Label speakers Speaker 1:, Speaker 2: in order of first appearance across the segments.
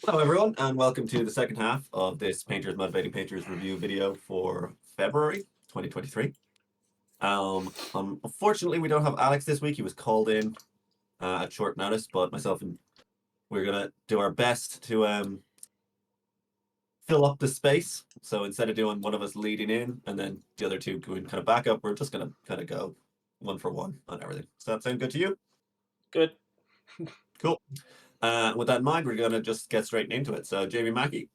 Speaker 1: Hello, everyone, and welcome to the second half of this Painters Motivating Painters review video for February 2023. Unfortunately, we don't have Alex this week. He was called in at short notice, but myself and we're gonna do our best to fill up the space. So instead of doing one of us leading in and then the other two going kind of back up, we're just gonna kind of go one for one on everything. Does that sound good to you?
Speaker 2: Good.
Speaker 1: Cool. With that in mind, we're gonna just get straight into it. So Jamie Mackey,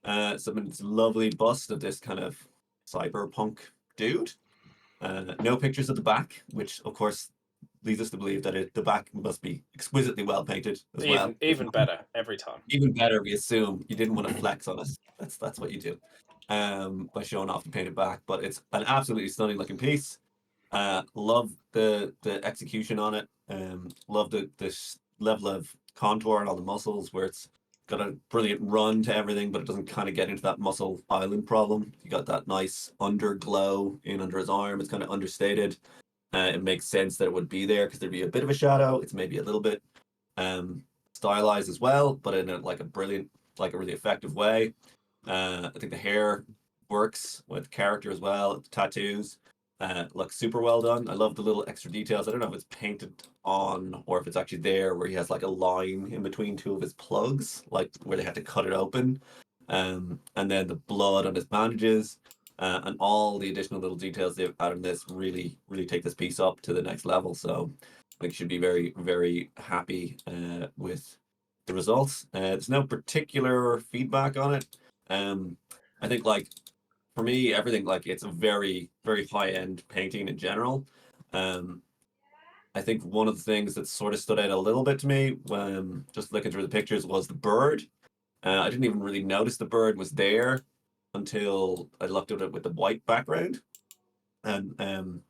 Speaker 1: some lovely bust of this kind of cyberpunk dude. No pictures of the back, which of course leads us to believe that the back must be exquisitely well painted as well. If
Speaker 2: Even
Speaker 1: not,
Speaker 2: better every time.
Speaker 1: even better, we assume you didn't want to flex on us. That's what you do by showing off the painted back. But it's an absolutely stunning looking piece. Love the execution on it. Love the level of contour and all the muscles where it's got a brilliant run to everything, but it doesn't kind of get into that muscle island problem. You got that nice underglow in under his arm. It's kind of understated. It makes sense that it would be there because there'd be a bit of a shadow. It's maybe a little bit um, stylized as well, but in like a brilliant, like a really effective way. I think the hair works with character as well. The tattoos looks super well done. I love the little extra details. I don't know if it's painted on or if it's actually there where he has like a line in between two of his plugs, like where they had to cut it open. And then the blood on his bandages. And all the additional little details they've added in this really take this piece up to the next level. So I think you should be very happy with the results. There's no particular feedback on it. Um, I think like for me, everything like it's a very high end painting in general. Um, I think one of the things that sort of stood out a little bit to me when just looking through the pictures was the bird. I didn't even really notice the bird was there until I looked at it with the white background, and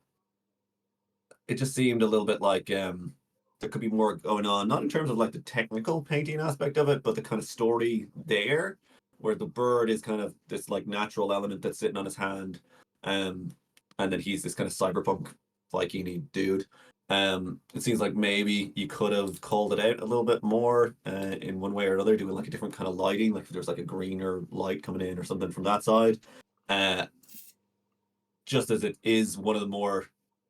Speaker 1: it just seemed a little bit like there could be more going on, not in terms of like the technical painting aspect of it, but the kind of story there, where the bird is kind of this like natural element that's sitting on his hand, um, and then he's this kind of cyberpunk Viking dude. It seems like maybe you could have called it out a little bit more in one way or another, doing like a different kind of lighting, like if there's like a greener light coming in or something from that side. Uh, just as it is one of the more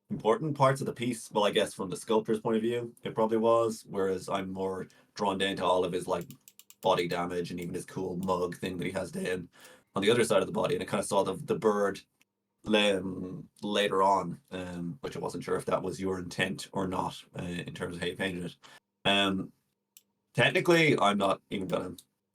Speaker 1: important parts of the piece. Well, I guess from the sculptor's point of view, it probably was. Whereas I'm more drawn down to all of his like body damage and even his cool mug thing that he has down on the other side of the body. And I kind of saw the bird later on, which I wasn't sure if that was your intent or not in terms of how you painted it. Um, Technically, I'm not even gonna.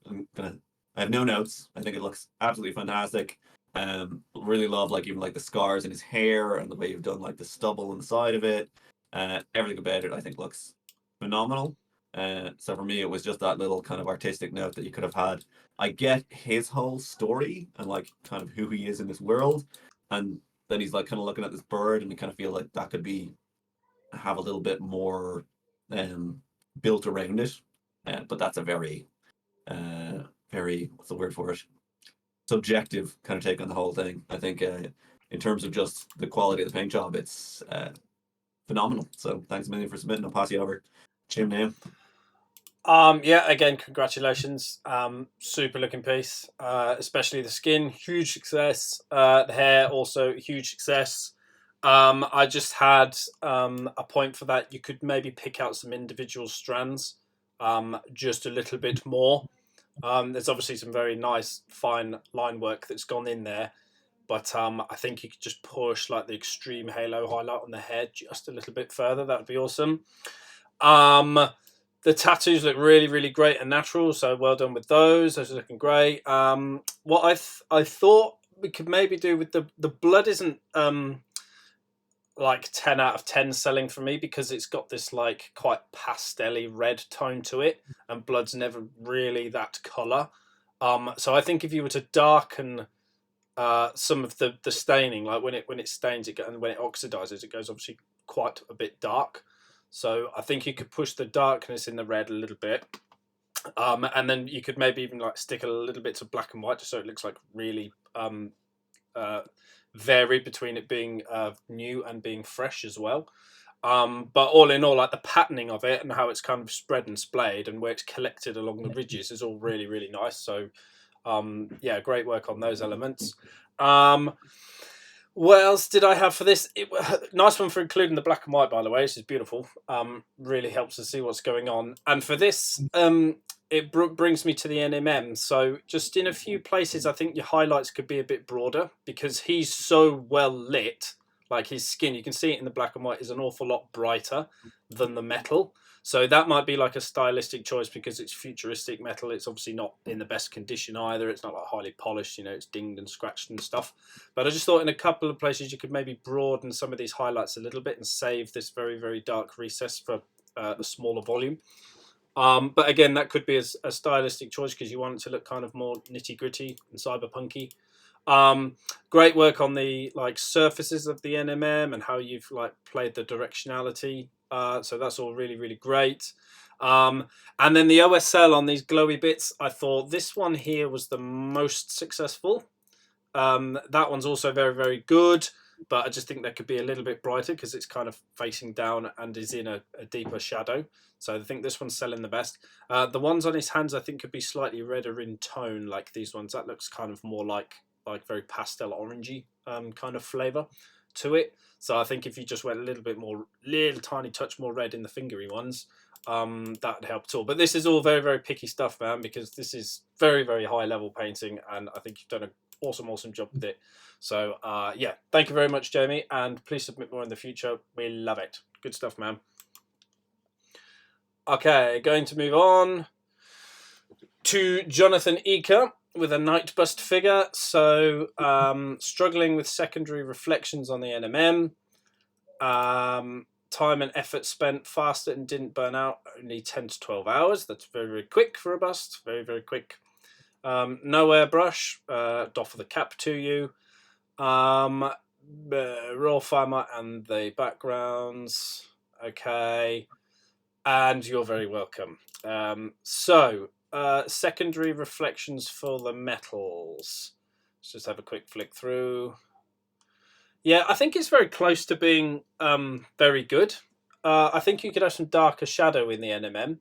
Speaker 1: I'm gonna. I have no notes. I think it looks absolutely fantastic. Really love like even like the scars in his hair and the way you've done like the stubble on the side of it. Everything about it, I think, looks phenomenal. So for me, it was just that little kind of artistic note that you could have had. I get his whole story and like kind of who he is in this world, and then he's like kind of looking at this bird, and you kind of feel like that could be have a little bit more um built around it. But that's a very what's the word for it? Subjective kind of take on the whole thing. I think in terms of just the quality of the paint job, it's phenomenal. So thanks a million for submitting. I'll pass you over. Jim now.
Speaker 2: Yeah, again, congratulations. Super looking piece, especially the skin, huge success. The hair, also huge success. I just had a point for that. You could maybe pick out some individual strands just a little bit more. There's obviously some very nice, fine line work that's gone in there, but I think you could just push like the extreme halo highlight on the head just a little bit further. That would be awesome. Um, the tattoos look really great and natural, so well done with those. Those are looking great. What I thought we could maybe do with the blood isn't like 10 out of 10 selling for me because it's got this like quite pastelly red tone to it, and blood's never really that color. So I think if you were to darken some of the staining, like when it stains it and when it oxidizes, it goes obviously quite a bit dark. So I think you could push the darkness in the red a little bit, and then you could maybe even like stick a little bits of black and white just so it looks like really uh, varied between it being new and being fresh as well. But all in all, like the patterning of it and how it's kind of spread and splayed and where it's collected along the ridges is all really, really nice. So yeah, great work on those elements. What else did I have for this? Nice one for including the black and white, by the way. This is beautiful. Really helps to see what's going on. And for this, it brings me to the NMM. So just in a few places, I think your highlights could be a bit broader because he's so well lit. Like his skin, you can see it in the black and white, is an awful lot brighter than the metal. So that might be like a stylistic choice because it's futuristic metal. It's obviously not in the best condition either. It's not like highly polished, you know, it's dinged and scratched and stuff. But I just thought in a couple of places you could maybe broaden some of these highlights a little bit and save this very, very dark recess for a smaller volume. But again, that could be a stylistic choice because you want it to look kind of more nitty gritty and cyberpunky. Great work on the like surfaces of the NMM and how you've like played the directionality. So that's all really, really great. And then the OSL on these glowy bits, I thought this one here was the most successful. That one's also very, very good, but I just think that could be a little bit brighter because it's kind of facing down and is in a deeper shadow. So I think this one's selling the best. The ones on his hands I think could be slightly redder in tone, like these ones. That looks kind of more like very pastel orangey kind of flavour to it. So I think if you just went a little bit more, little tiny touch more red in the fingery ones, that'd help too. But this is all very, very picky stuff, man, because this is very, very high level painting, and I think you've done an awesome job with it. So yeah, thank you very much, Jamie, and please submit more in the future. We love it. Good stuff, man. Okay, going to move on to Jonathan Eaker with a night bust figure. So struggling with secondary reflections on the NMM. Time and effort spent faster and didn't burn out, only 10 to 12 hours. That's very, very quick for a bust. Very, very quick. No airbrush. Doff of the cap to you. Raw farmer and the backgrounds. Okay. And you're very welcome. Secondary reflections for the metals. Let's just have a quick flick through. Yeah, I think it's very close to being very good. I think you could have some darker shadow in the NMM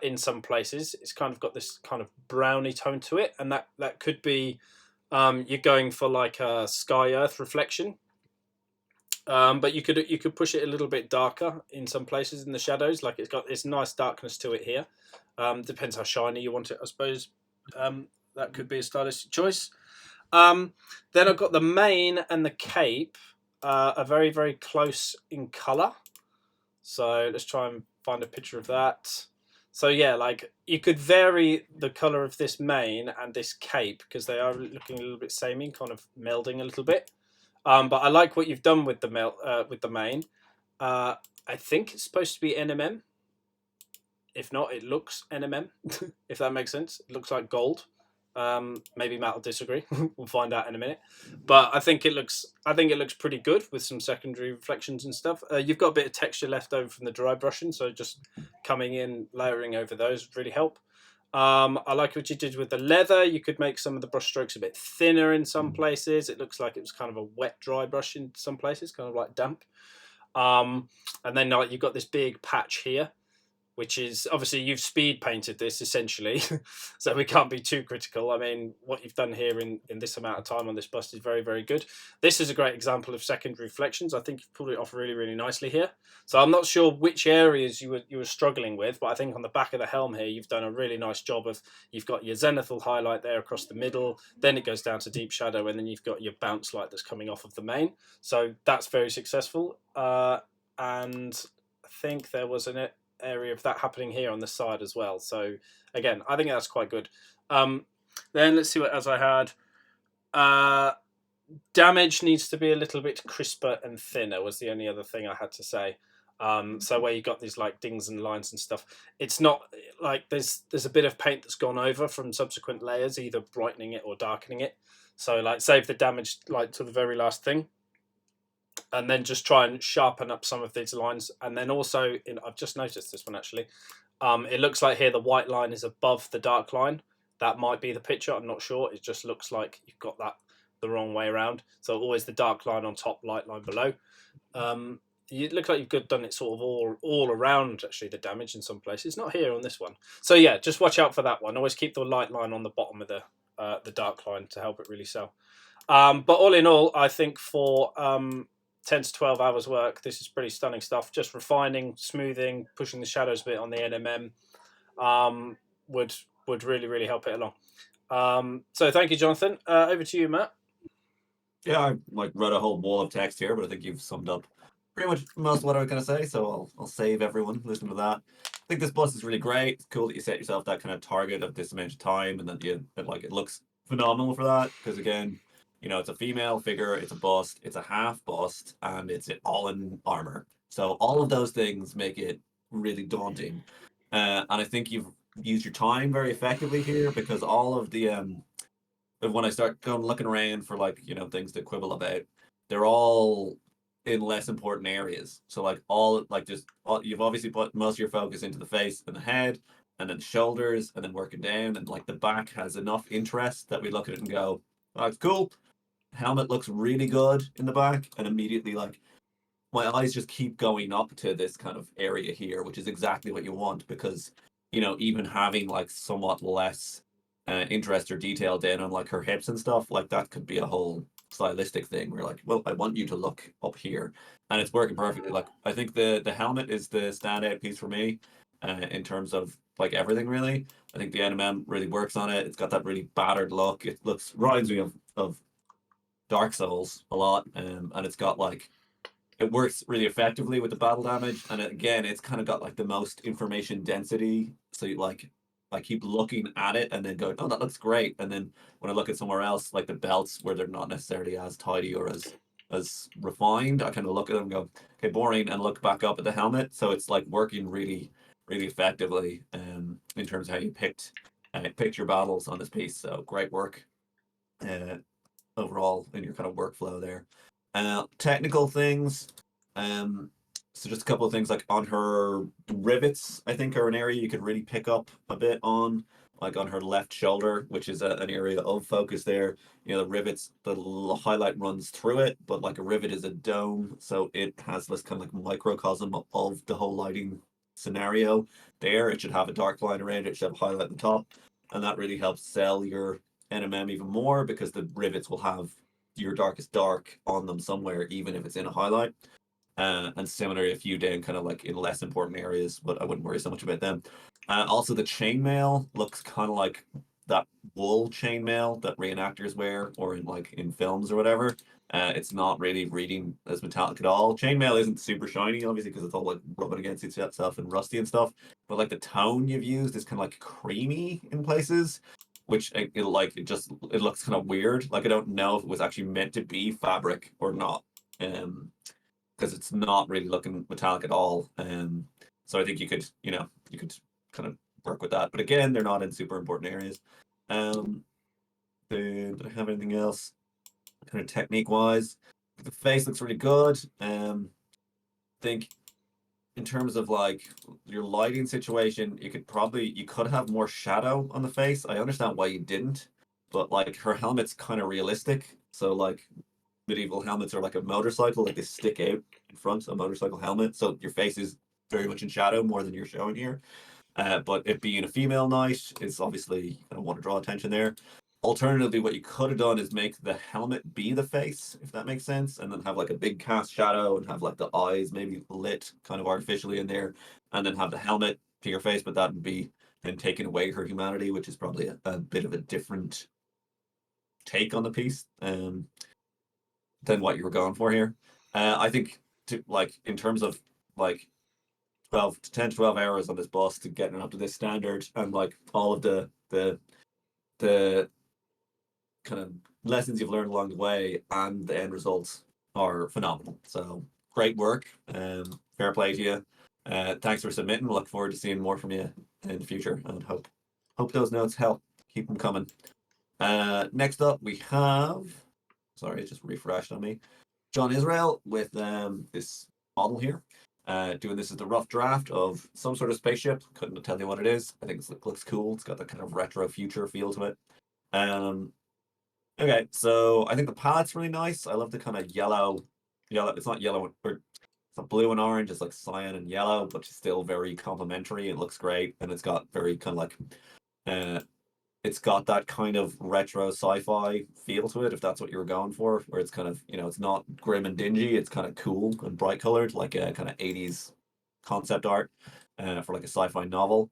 Speaker 2: in some places. It's kind of got this kind of browny tone to it, and that could be you're going for like a sky earth reflection. But you could push it a little bit darker in some places in the shadows. Like it's got this nice darkness to it here. Depends how shiny you want it, I suppose. That could be a stylistic choice. Then I've got the mane and the cape are very, very close in colour. So let's try and find a picture of that. So yeah, like you could vary the colour of this mane and this cape because they are looking a little bit samey, kind of melding a little bit. But I like what you've done with the mane. I think it's supposed to be NMM. If not, it looks NMM. If that makes sense, it looks like gold. Maybe Matt will disagree. We'll find out in a minute. But I think it looks pretty good with some secondary reflections and stuff. You've got a bit of texture left over from the dry brushing, so just coming in, layering over those would really help. I like what you did with the leather. You could make some of the brush strokes a bit thinner in some places. It looks like it was kind of a wet dry brush in some places, kind of like damp. And then like you've got this big patch here, which is obviously you've speed painted this essentially, so we can't be too critical. I mean, what you've done here in this amount of time on this bust is very, very good. This is a great example of secondary reflections. I think you've pulled it off really, really nicely here. So I'm not sure which areas you were struggling with, but I think on the back of the helm here, you've done a really nice job of, you've got your zenithal highlight there across the middle, then it goes down to deep shadow, and then you've got your bounce light that's coming off of the mane. So that's very successful. And I think there was an area of that happening here on the side as well. So again, I think that's quite good. Then let's see what else I had. Damage needs to be a little bit crisper and thinner was the only other thing I had to say. So where you got these like dings and lines and stuff, it's not like there's a bit of paint that's gone over from subsequent layers, either brightening it or darkening it. So like save the damage like to the very last thing, and then just try and sharpen up some of these lines. And then also, I've just noticed this one actually. It looks like here the white line is above the dark line. That might be the picture, I'm not sure. It just looks like you've got that the wrong way around. So always the dark line on top, light line below. You look like you've done it sort of all around. Actually, the damage in some places, not here on this one. So yeah, just watch out for that one. Always keep the light line on the bottom of the dark line to help it really sell. But all in all, I think for 10 to 12 hours work, this is pretty stunning stuff. Just refining, smoothing, pushing the shadows a bit on the NMM would really help it along. So thank you, Jonathan. Over to you, Matt.
Speaker 1: Yeah, I like wrote a whole wall of text here, but I think you've summed up pretty much most of what I was gonna say. So I'll save everyone. Listen to that. I think this bus is really great. It's cool that you set yourself that kind of target of this amount of time, and that like it looks phenomenal for that. Because again, it's a female figure, it's a bust, it's a half bust, and it's all in armor. So all of those things make it really daunting. And I think you've used your time very effectively here because all of the but when I start going looking around for like, things to quibble about, they're all in less important areas. So like you've obviously put most of your focus into the face and the head and then the shoulders and then working down and like the back has enough interest that we look at it and go, oh, it's cool. Helmet looks really good in the back and immediately like my eyes just keep going up to this kind of area here, which is exactly what you want because, even having like somewhat less interest or detail down on like her hips and stuff, like that could be a whole stylistic thing. We're like, well, I want you to look up here, and it's working perfectly. Like I think the helmet is the standout piece for me in terms of like everything really. I think the NMM really works on it. It's got that really battered look. It reminds me of Dark Souls a lot, and it's got like it works really effectively with the battle damage, and again, it's kind of got like the most information density. So you like I keep looking at it and then going, "Oh, that looks great." And then when I look at somewhere else, like the belts, where they're not necessarily as tidy or as refined, I kind of look at them and go, "Okay, boring," and look back up at the helmet. So it's like working really effectively in terms of how you picked your battles on this piece. So great work. Uh, Overall in your kind of workflow there. Technical things. Um, so just a couple of things like on her rivets, I think are an area you could really pick up a bit on, like on her left shoulder, which is an area of focus there. The rivets, highlight runs through it, but like a rivet is a dome, so it has this kind of like microcosm of the whole lighting scenario there. It should have a dark line around it, it should have a highlight at the top, and that really helps sell your NMM even more because the rivets will have your darkest dark on them somewhere, even if it's in a highlight. And similarly, a few down kind of like in less important areas, but I wouldn't worry so much about them. Also, the chainmail looks kind of like that wool chainmail that reenactors wear or in films or whatever. It's not really reading as metallic at all. Chainmail isn't super shiny, obviously, because it's all like rubbing against itself and rusty and stuff. But like the tone you've used is kind of like creamy in places, which it looks kind of weird. Like I don't know if it was actually meant to be fabric or not. Because it's not really looking metallic at all. So I think you could kind of work with that. But again, they're not in super important areas. Um, did I have anything else? Kind of technique wise, the face looks really good. Think in terms of like your lighting situation, you could have more shadow on the face. I understand why you didn't, but like her helmet's kind of realistic. So like medieval helmets are like a motorcycle, like they stick out in front, a motorcycle helmet. So your face is very much in shadow more than you're showing here. But it being a female knight is obviously you don't want to draw attention there. Alternatively, what you could have done is make the helmet be the face, if that makes sense, and then have like a big cast shadow and have like the eyes maybe lit kind of artificially in there, and then have the helmet to your face, but that would be then taking away her humanity, which is probably a bit of a different take on the piece than what you were going for here. I think in terms of like 12 to 10 to 12 hours on this bus to getting up to this standard and like all of the kind of lessons you've learned along the way and the end results are phenomenal. So great work. Fair play to you. Thanks for submitting. We'll look forward to seeing more from you in the future and hope those notes help. Keep them coming. Next up we have, sorry, it just refreshed on me. John Israel with this model here. Doing this as the rough draft of some sort of spaceship. Couldn't tell you what it is. I think it looks cool. It's got that kind of retro future feel to it. Okay, so I think the palette's really nice. I love the kind of yellow. It's not yellow, or it's a blue and orange. It's like cyan and yellow, but it's still very complementary. It looks great, and it's got very kind of like uh, it's got that kind of retro sci-fi feel to it, if that's what you were going for, where it's kind of, it's not grim and dingy, it's kind of cool and bright colored, like a kind of 80s concept art for like a sci-fi novel.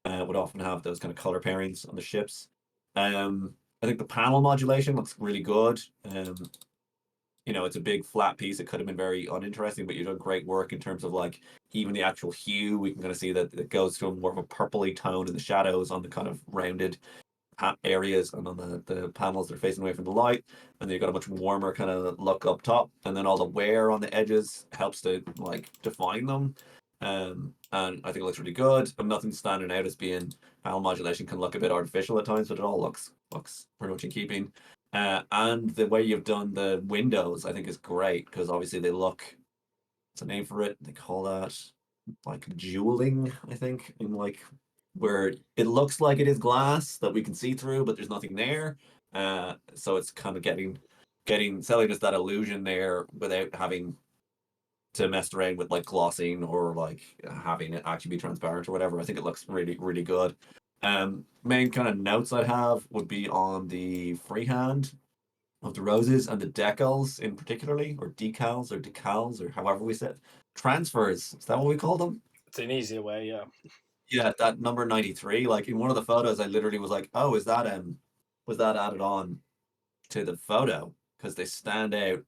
Speaker 1: Would often have those kind of color pairings on the ships. I think the panel modulation looks really good. It's a big flat piece. It could have been very uninteresting, but you've done great work in terms of like even the actual hue. We can kind of see that it goes to a more of a purpley tone in the shadows on the kind of rounded areas and on the panels that are facing away from the light. And then you've got a much warmer kind of look up top. And then all the wear on the edges helps to like define them. And I think it looks really good. But nothing standing out as being panel modulation can look a bit artificial at times, but it all looks pretty much in keeping. And the way you've done the windows, I think, is great because obviously they look. It's a name for it. They call that like jeweling, I think, in like where it looks like it is glass that we can see through, but there's nothing there. So it's kind of getting selling us that illusion there without having to mess around with like glossing or like having it actually be transparent or whatever. I think it looks really, really good. Main kind of notes I have would be on the freehand of the roses and the decals in particularly, or decals, or however we said. Transfers, is that what we call them?
Speaker 2: It's an easier way, yeah.
Speaker 1: Yeah, that number 93. Like in one of the photos, I literally was like, "Oh, was that added on to the photo?" Because they stand out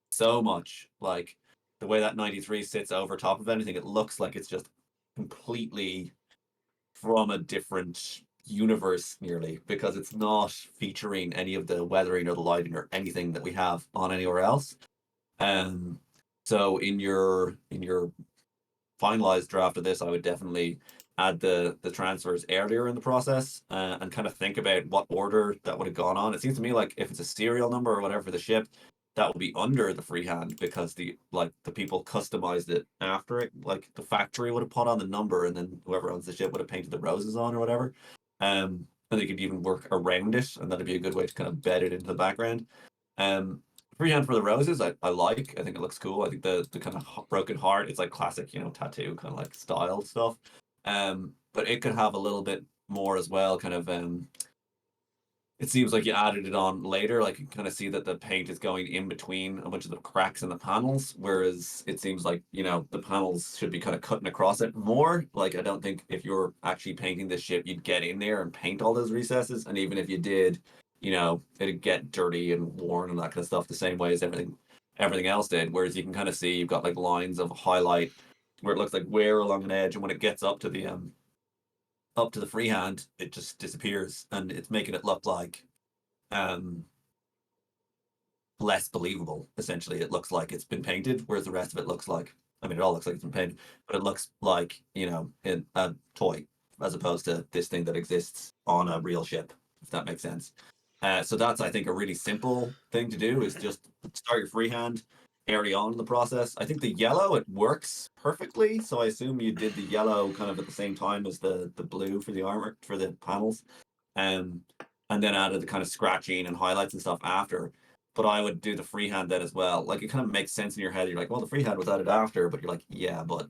Speaker 1: so much. Like the way that 93 sits over top of anything, it looks like it's just completely from a different universe nearly, because it's not featuring any of the weathering or the lighting or anything that we have on anywhere else. Um, so in your finalized draft of this, I would definitely add the transfers earlier in the process, and kind of think about what order that would have gone on. It seems to me like if it's a serial number or whatever for the ship, that would be under the freehand because the people customized it after it. Like the factory would have put on the number, and then whoever owns the ship would have painted the roses on or whatever. And they could even work around it, and that'd be a good way to kind of bed it into the background. Um, Freehand for the roses, I like. I think it looks cool. I think the kind of broken heart, it's like classic, tattoo kind of like style stuff. But it could have a little bit more as well. Kind of, it seems like you added it on later. Like you kind of see that the paint is going in between a bunch of the cracks in the panels, whereas it seems like the panels should be kind of cutting across it more. Like I don't think if you're actually painting this ship, you'd get in there and paint all those recesses. And even if you did, it'd get dirty and worn and that kind of stuff the same way as everything else did. Whereas you can kind of see you've got like lines of highlight where it looks like wear along an edge, and when it gets up to the freehand, it just disappears, and it's making it look like um less believable. Essentially, it looks like it's been painted, whereas the rest of it looks like, I mean, it all looks like it's been painted, but it looks like in a toy as opposed to this thing that exists on a real ship, if that makes sense. So that's, I think, a really simple thing to do is just start your freehand early on in the process. I think the yellow, it works perfectly. So I assume you did the yellow kind of at the same time as the blue for the armor for the panels, um, and then added the kind of scratching and highlights and stuff after. But I would do the freehand then as well. Like it kind of makes sense in your head. You're like, well, the freehand was added after, but you're like, yeah, but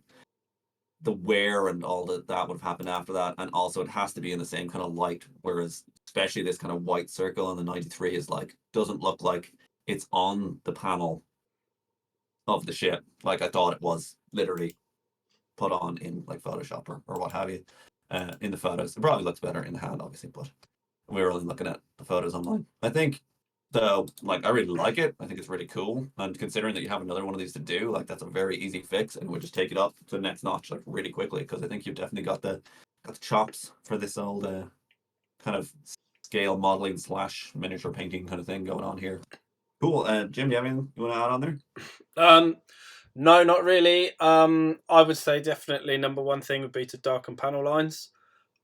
Speaker 1: the wear and all that would have happened after that, and also it has to be in the same kind of light. Whereas, especially this kind of white circle on the 93 is like doesn't look like it's on the panel of the ship. Like I thought it was literally put on in like Photoshop or what have you. In the photos, it probably looks better in the hand, obviously, but we were only looking at the photos online. I think though, like I really like it. I think it's really cool. And considering that you have another one of these to do, like that's a very easy fix, and we'll just take it up to the next notch like really quickly because I think you've definitely got the chops for this old kind of scale modeling slash miniature painting kind of thing going on here. Cool. Jim, do you have anything you want to add on there?
Speaker 2: Um, no, not really. I would say definitely number one thing would be to darken panel lines.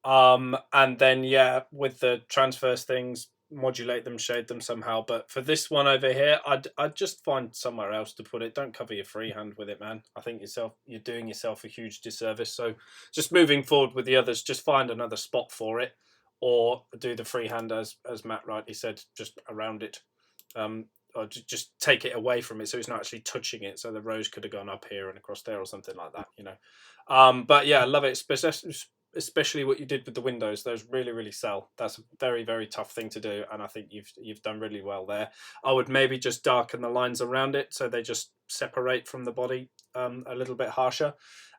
Speaker 2: And then yeah, with the transverse things, modulate them, shade them somehow. But for this one over here, I'd just find somewhere else to put it. Don't cover your freehand with it, man. I think you're doing yourself a huge disservice. So just moving forward with the others, just find another spot for it, or do the freehand as Matt rightly said, just around it. just take it away from it, so it's not actually touching it. So the rose could have gone up here and across there or something like that, you know. But yeah, I love it, especially what you did with the windows. Those really, really sell. That's a very, very tough thing to do, and I think you've done really well there. I would maybe just darken the lines around it so they just separate from the body a little bit harsher.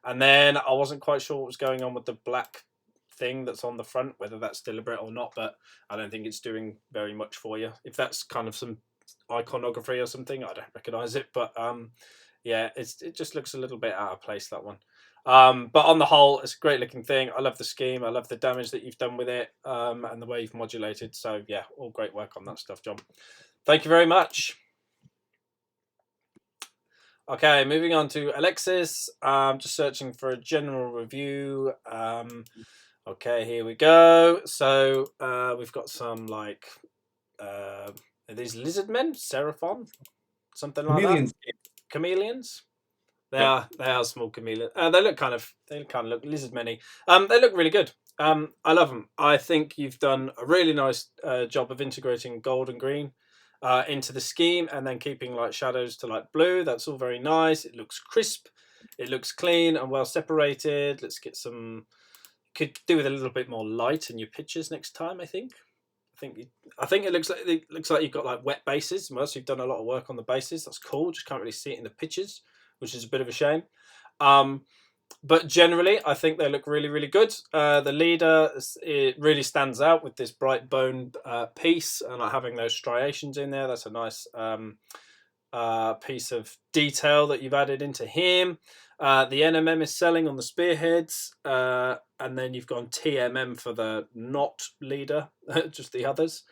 Speaker 2: And then I wasn't quite sure what was going on with the black thing that's on the front, whether that's deliberate or not, but I don't think it's doing very much for you. If that's kind of some iconography or something, I don't recognize it, but yeah, it just looks a little bit out of place, that one. But on the whole, it's a great looking thing. I love the scheme. I love the damage that you've done with it, and the way you've modulated. So yeah, all great work on that stuff, John. Thank you very much. Okay, moving on to Alexis. Just searching for a general review. Okay, here we go. So we've got some like are these lizard men, seraphon, something like
Speaker 1: Chameleons.
Speaker 2: that. Chameleons.
Speaker 1: Yep.
Speaker 2: They are small chameleons. They kind of look lizard many. They look really good. I love them. I think you've done a really nice job of integrating gold and green into the scheme, and then keeping light shadows to light blue. That's all very nice. It looks crisp. It looks clean and well separated. Let's get some. Could do with a little bit more light in your pictures next time. I think it looks like you've got like wet bases. Most you've done a lot of work on the bases. That's cool. Just can't really see it in the pictures, which is a bit of a shame. But generally, I think they look really, really good. The leader, it really stands out with this bright bone piece and like having those striations in there. That's a nice piece of detail that you've added into him. The NMM is selling on the spearheads, and then you've gone TMM for the not leader, just the others.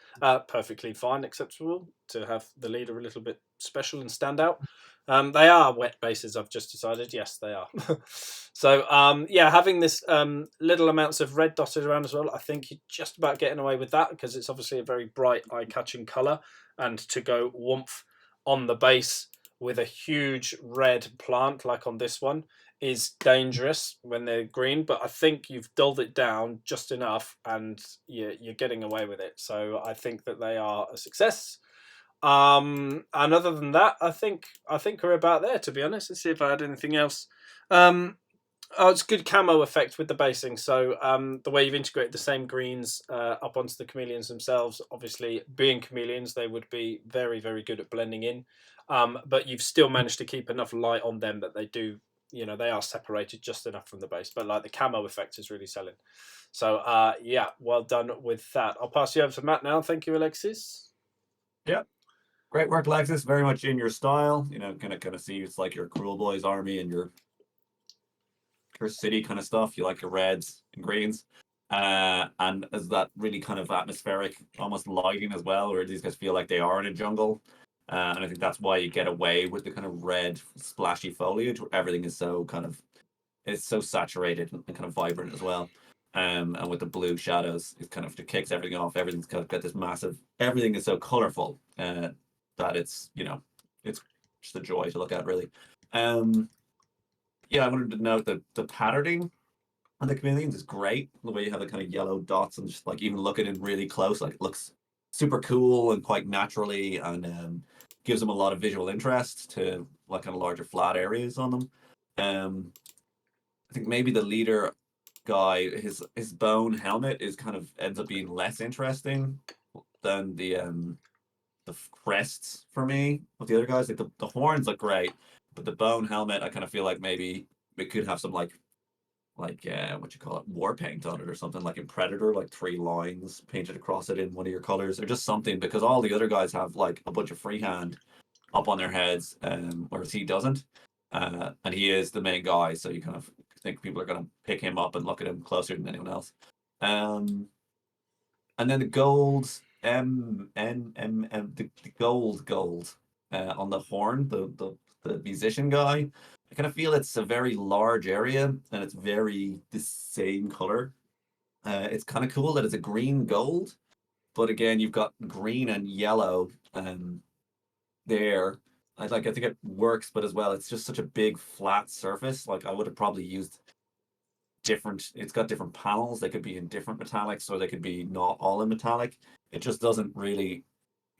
Speaker 2: Perfectly fine, acceptable to have the leader a little bit special and stand out. They are wet bases, I've just decided. Yes, they are. So, yeah, having this little amounts of red dotted around as well, I think you're just about getting away with that because it's obviously a very bright, eye-catching colour. And to go woomph on the base with a huge red plant like on this one is dangerous when they're green, but I think you've dulled it down just enough and you're getting away with it. So I think that they are a success. And other than that, I think we're about there, to be honest. Let's see if I had anything else. Oh, it's good camo effect with the basing. So the way you've integrated the same greens up onto the chameleons themselves, obviously being chameleons, they would be very, very good at blending in. But you've still managed to keep enough light on them that they do, they are separated just enough from the base. But like the camo effect is really selling. So yeah, well done with that. I'll pass you over to Matt now. Thank you, Alexis.
Speaker 1: Yeah. Great work, Lexus. Very much in your style. Kind of see it's like your Cruel Boys army and your city kind of stuff. You like your reds and greens. And as that really kind of atmospheric, almost lighting as well, where these guys feel like they are in a jungle. And I think that's why you get away with the kind of red splashy foliage where everything is so it's so saturated and kind of vibrant as well. And with the blue shadows, it kind of kicks everything off. Everything's kind of got this massive, everything is so colorful that it's just a joy to look at, really. Yeah, I wanted to note that the patterning on the chameleons is great. The way you have the kind of yellow dots and just like even look at it really close, like it looks super cool and quite naturally, and gives them a lot of visual interest to like kind of larger flat areas on them. I think maybe the leader guy, his bone helmet is kind of ends up being less interesting than the crests for me of the other guys. Like the horns look great, but the bone helmet, I kind of feel like maybe it could have some like what you call it, war paint on it or something, like in Predator, like 3 lines painted across it in one of your colors or just something, because all the other guys have like a bunch of freehand up on their heads, whereas he doesn't. And he is the main guy, so you kind of think people are going to pick him up and look at him closer than anyone else. And then the gold the gold on the horn, the musician guy. I kind of feel it's a very large area and it's very the same color. It's kind of cool that it's a green gold, but again, you've got green and yellow there. I think it works, but as well, it's just such a big flat surface. Like I would have probably used different. It's got different panels. They could be in different metallics, or they could be not all in metallic. It just doesn't really.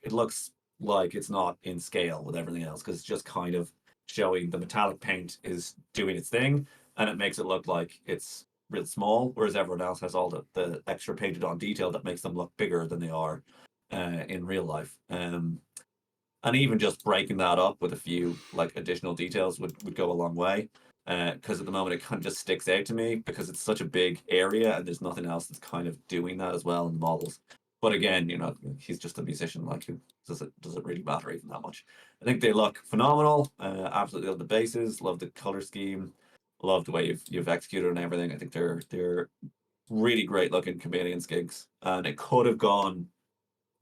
Speaker 1: It looks like it's not in scale with everything else because it's just kind of showing the metallic paint is doing its thing, and it makes it look like it's real small, whereas everyone else has all the extra painted on detail that makes them look bigger than they are in real life. And even just breaking that up with a few like additional details would go a long way. Because at the moment it kind of just sticks out to me because it's such a big area and there's nothing else that's kind of doing that as well in the models. But again, he's just a musician. Like, who does it really matter even that much? I think they look phenomenal. Absolutely love the bases, love the color scheme, love the way you've executed and everything. I think they're really great looking chameleon gigs, and it could have gone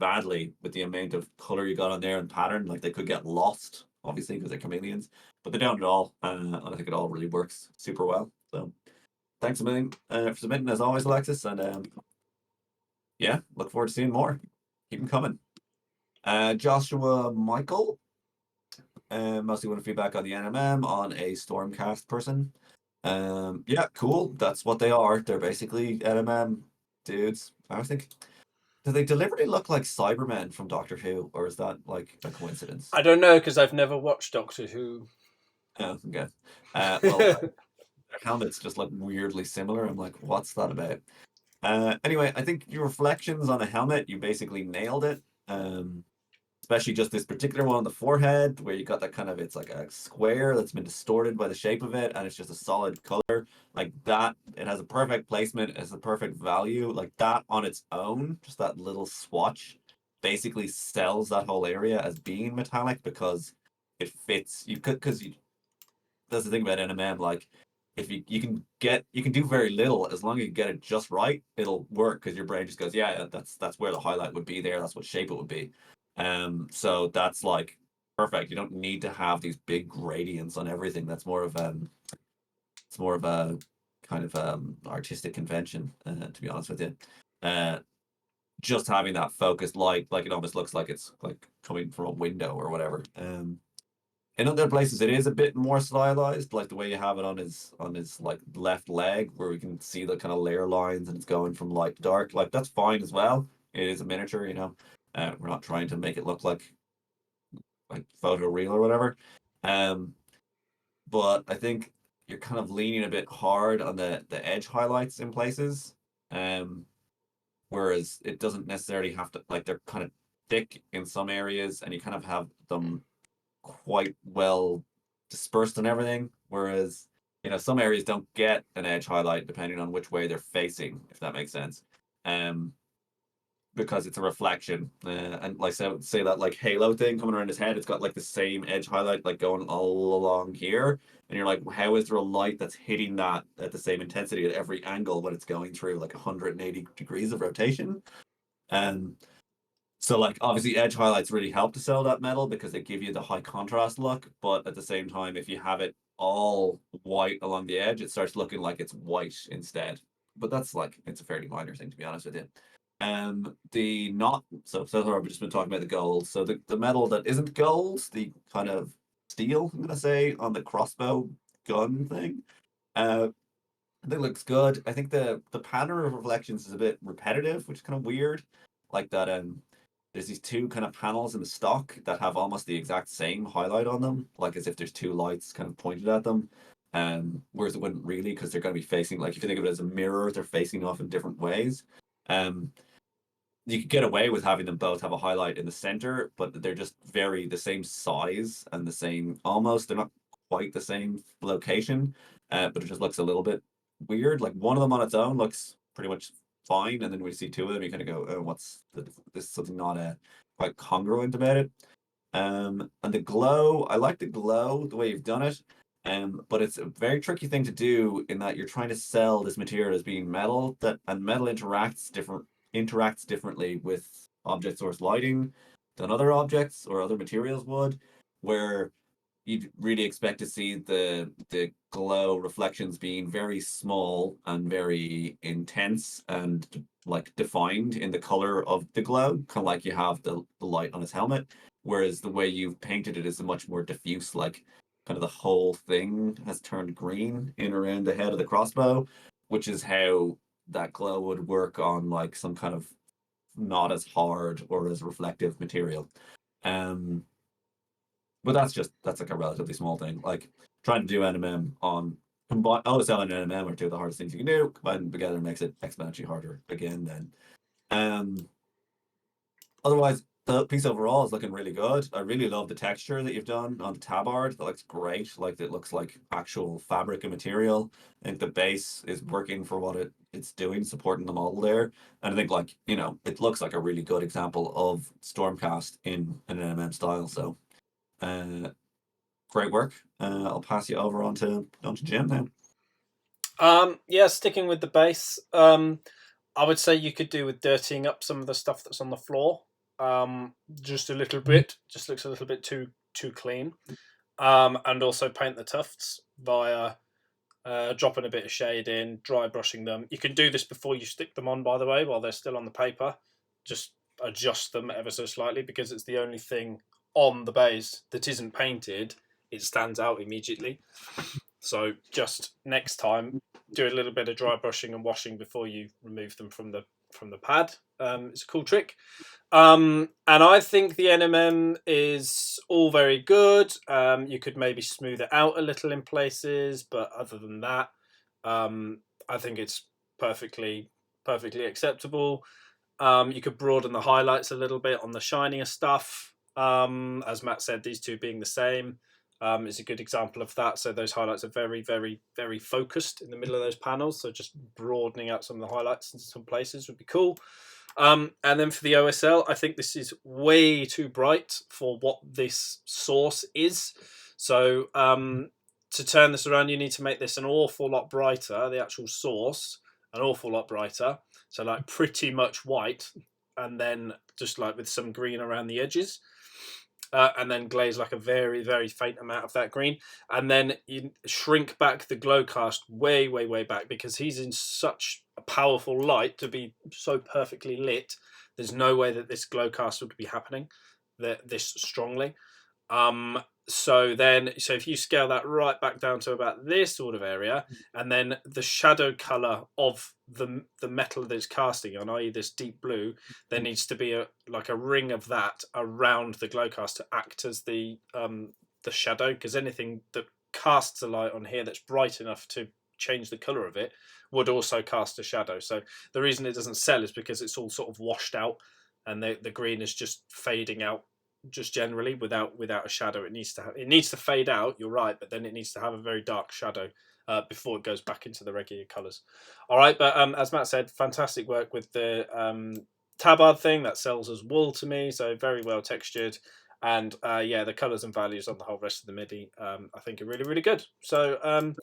Speaker 1: badly with the amount of color you got on there and pattern. Like they could get lost, obviously, because they're chameleons, but they don't at all. And I think it all really works super well. So thanks a million for submitting as always, Alexis. And yeah, look forward to seeing more. Keep them coming. Joshua Michael, mostly want to feedback on the NMM on a Stormcast person. Yeah, cool. That's what they are. They're basically NMM dudes. I think. Do they deliberately look like Cybermen from Doctor Who, or is that like a coincidence?
Speaker 2: I don't know because I've never watched Doctor Who.
Speaker 1: Oh, okay. Well, their helmets just look weirdly similar. I'm like, what's that about? Anyway, I think your reflections on a helmet, you basically nailed it. Especially just this particular one on the forehead, where you got that kind of, it's like a square that's been distorted by the shape of it, and it's just a solid color. Like that, it has a perfect placement, it has a perfect value. Like that on its own, just that little swatch basically sells that whole area as being metallic because it fits. You could, because you, that's the thing about NMM. Like, if you can do very little as long as you get it just right, it'll work because your brain just goes, yeah, that's where the highlight would be there. That's what shape it would be. So that's like perfect. You don't need to have these big gradients on everything. That's more of it's more of a kind of artistic convention, to be honest with you. Uh, just having that focused light, like it almost looks like it's like coming from a window or whatever. In other places, it is a bit more stylized, like the way you have it on his like left leg, where we can see the kind of layer lines and it's going from light to dark. Like that's fine as well. It is a miniature, you know. We're not trying to make it look like photo real or whatever. Um, but I think you're kind of leaning a bit hard on the edge highlights in places. Um, whereas it doesn't necessarily have to, like, they're kind of thick in some areas, and you kind of have them quite well dispersed and everything. Whereas, some areas don't get an edge highlight depending on which way they're facing, if that makes sense. Um, because it's a reflection. And like say that like halo thing coming around his head, it's got like the same edge highlight like going all along here. And you're like, how is there a light that's hitting that at the same intensity at every angle when it's going through like 180 degrees of rotation? Um, so like obviously edge highlights really help to sell that metal because they give you the high contrast look, but at the same time, if you have it all white along the edge, it starts looking like it's white instead. But that's like it's a fairly minor thing to be honest with you. The not so far we've just been talking about the gold. So the metal that isn't gold, the kind of steel, I'm gonna say, on the crossbow gun thing. Uh I think it looks good. I think the pattern of reflections is a bit repetitive, which is kind of weird. Like that there's these two kind of panels in the stock that have almost the exact same highlight on them, like as if there's two lights kind of pointed at them. Whereas it wouldn't really, because they're going to be facing, like if you think of it as a mirror, they're facing off in different ways. Um, you could get away with having them both have a highlight in the center, but they're just very the same size and the same almost. They're not quite the same location, but it just looks a little bit weird. Like one of them on its own looks pretty much fine, and then we see two of them, you kind of go, oh, this is something not quite congruent about it. And the glow, I like the glow, the way you've done it. But it's a very tricky thing to do in that you're trying to sell this material as being metal, and metal interacts differently with object source lighting than other objects or other materials would, where you'd really expect to see the glow reflections being very small and very intense and like defined in the color of the glow, kind of like you have the light on his helmet. Whereas the way you've painted it is a much more diffuse, like kind of the whole thing has turned green in around the head of the crossbow, which is how that glow would work on like some kind of not as hard or as reflective material. Um, but that's like a relatively small thing. Like trying to do NMM on combine OSL and NMM are two of the hardest things you can do. Combine them together makes it exponentially harder again. Then, otherwise, the piece overall is looking really good. I really love the texture that you've done on the tabard. That looks great. Like it looks like actual fabric and material. I think the base is working for what it's doing, supporting the model there. And I think like, it looks like a really good example of Stormcast in an NMM style. So uh great work. I'll pass you over onto Jim now.
Speaker 2: Yeah, sticking with the base. I would say you could do with dirtying up some of the stuff that's on the floor. Just a little bit. Just looks a little bit too clean. And also paint the tufts via dropping a bit of shade in, dry brushing them. You can do this before you stick them on, by the way, while they're still on the paper. Just adjust them ever so slightly because it's the only thing on the base that isn't painted. It stands out immediately. So just next time, do a little bit of dry brushing and washing before you remove them from the pad. It's a cool trick. And I think the NMM is all very good. You could maybe smooth it out a little in places, but other than that, I think it's perfectly acceptable. You could broaden the highlights a little bit on the shinier stuff. As Matt said, these two being the same is a good example of that. So those highlights are very, very, very focused in the middle of those panels. So just broadening out some of the highlights in some places would be cool. And then for the OSL, I think this is way too bright for what this source is. So to turn this around, you need to make this an awful lot brighter, the actual source, an awful lot brighter. So like pretty much white, and then just like with some green around the edges. And then glaze like a very, very faint amount of that green. And then you shrink back the glow cast way, way, way back because he's in such a powerful light to be so perfectly lit. There's no way that this glow cast would be happening this strongly. So if you scale that right back down to about this sort of area, and then the shadow color of the metal that it's casting on, i.e. this deep blue, there needs to be a ring of that around the glow cast to act as the shadow, because anything that casts a light on here that's bright enough to change the color of it would also cast a shadow. So the reason it doesn't sell is because it's all sort of washed out and the green is just fading out just generally without a shadow. It needs to fade out, you're right, but then it needs to have a very dark shadow before it goes back into the regular colors. All right, but as Matt said, fantastic work with the tabard thing that sells as wool to me, so very well textured. And the colors and values on the whole rest of the MIDI I think are really, really good. So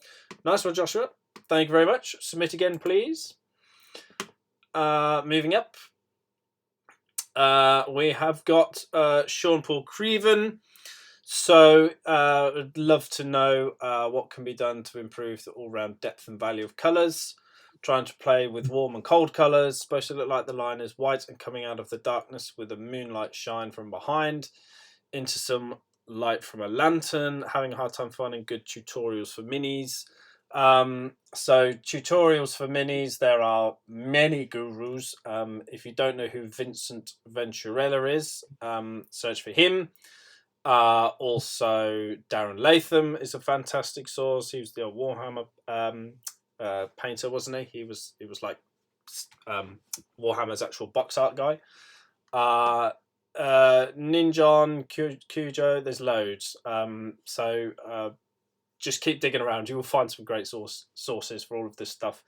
Speaker 2: nice one, Joshua. Thank you very much. Submit again, please. Moving up, we have got Sean Paul Creven. So I'd love to know what can be done to improve the all-round depth and value of colours. Trying to play with warm and cold colours. Supposed to look like the line is white and coming out of the darkness with a moonlight shine from behind into some light from a lantern. Having a hard time finding good tutorials for minis. So tutorials for minis, there are many gurus. If you don't know who Vincent Venturella is, search for him. Also Darren Latham is a fantastic source. He was the old Warhammer painter, wasn't he? He was like Warhammer's actual box art guy. Ninjon, Cujo, there's loads. Just keep digging around. You will find some great sources for all of this stuff.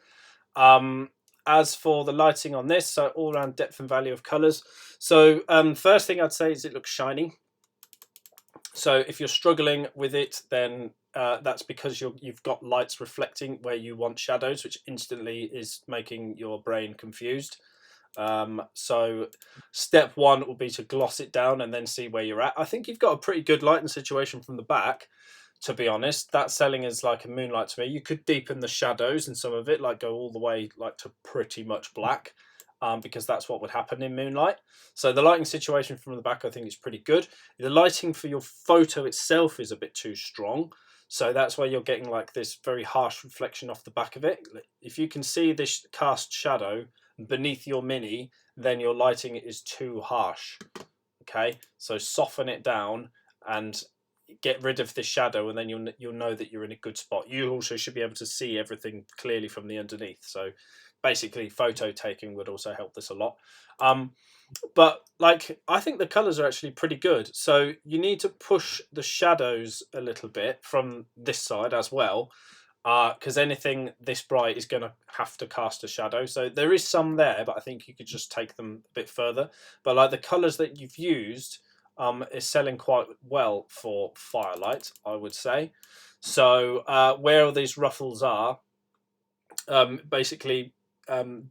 Speaker 2: As for the lighting on this, so all around depth and value of colours. So first thing I'd say is it looks shiny. So if you're struggling with it, then that's because you've got lights reflecting where you want shadows, which instantly is making your brain confused. So step one will be to gloss it down and then see where you're at. I think you've got a pretty good lighting situation from the back. To be honest, that selling is like a moonlight to me. You could deepen the shadows in some of it, like go all the way like to pretty much black, because that's what would happen in moonlight. So the lighting situation from the back, I think, is pretty good. The lighting for your photo itself is a bit too strong. So that's why you're getting like this very harsh reflection off the back of it. If you can see this cast shadow beneath your mini, then your lighting is too harsh. Okay, so soften it down and get rid of the shadow, and then you'll know that you're in a good spot. You also should be able to see everything clearly from the underneath. So basically, photo taking would also help this a lot. But like, I think the colors are actually pretty good. So you need to push the shadows a little bit from this side as well, because anything this bright is going to have to cast a shadow. So there is some there, but I think you could just take them a bit further. But like the colors that you've used is selling quite well for Firelight, I would say. So where all these ruffles are, basically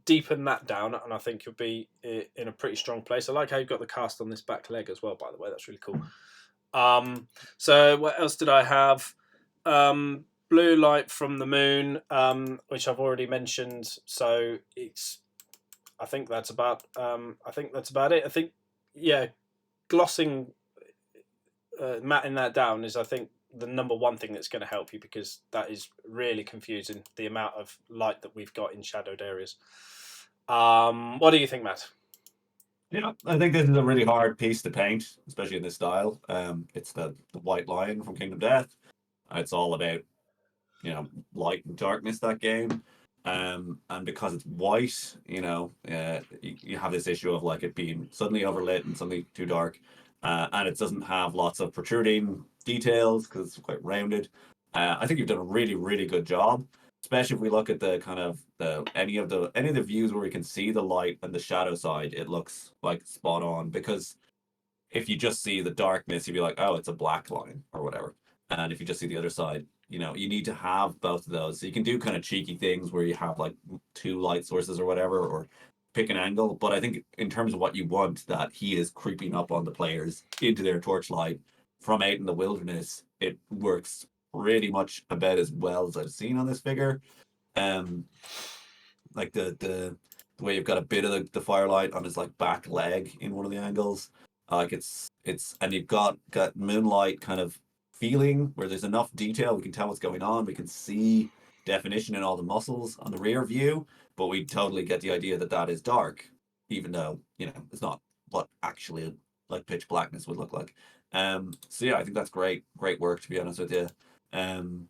Speaker 2: deepen that down, and I think you'll be in a pretty strong place. I like how you've got the cast on this back leg as well, by the way. That's really cool. So what else did I have? Blue light from the moon, which I've already mentioned. So it's, I think that's about it. I think, yeah, glossing, matting that down is, I think, the number one thing that's going to help you, because that is really confusing, the amount of light that we've got in shadowed areas. What do you think, Matt?
Speaker 1: Yeah, I think this is a really hard piece to paint, especially in this style. It's the White Lion from Kingdom Death. It's all about, you know, light and darkness, that game. And because it's white, you have this issue of like it being suddenly overlit and suddenly too dark. And it doesn't have lots of protruding details because it's quite rounded. I think you've done a really, really good job, especially if we look at the kind of any of the views where we can see the light and the shadow side. It looks like spot on, because if you just see the darkness, you'd be like, oh, it's a black line or whatever. And if you just see the other side, you need to have both of those. So you can do kind of cheeky things where you have like two light sources or whatever, or pick an angle. But I think in terms of what you want, that he is creeping up on the players into their torchlight from out in the wilderness, it works pretty much about as well as I've seen on this figure. Um, like the way you've got a bit of the firelight on his like back leg in one of the angles. Like it's and you've got moonlight kind of feeling where there's enough detail, we can tell what's going on, we can see definition in all the muscles on the rear view, but we totally get the idea that that is dark, even though it's not what actually like pitch blackness would look like. So yeah, I think that's great work, to be honest with you. um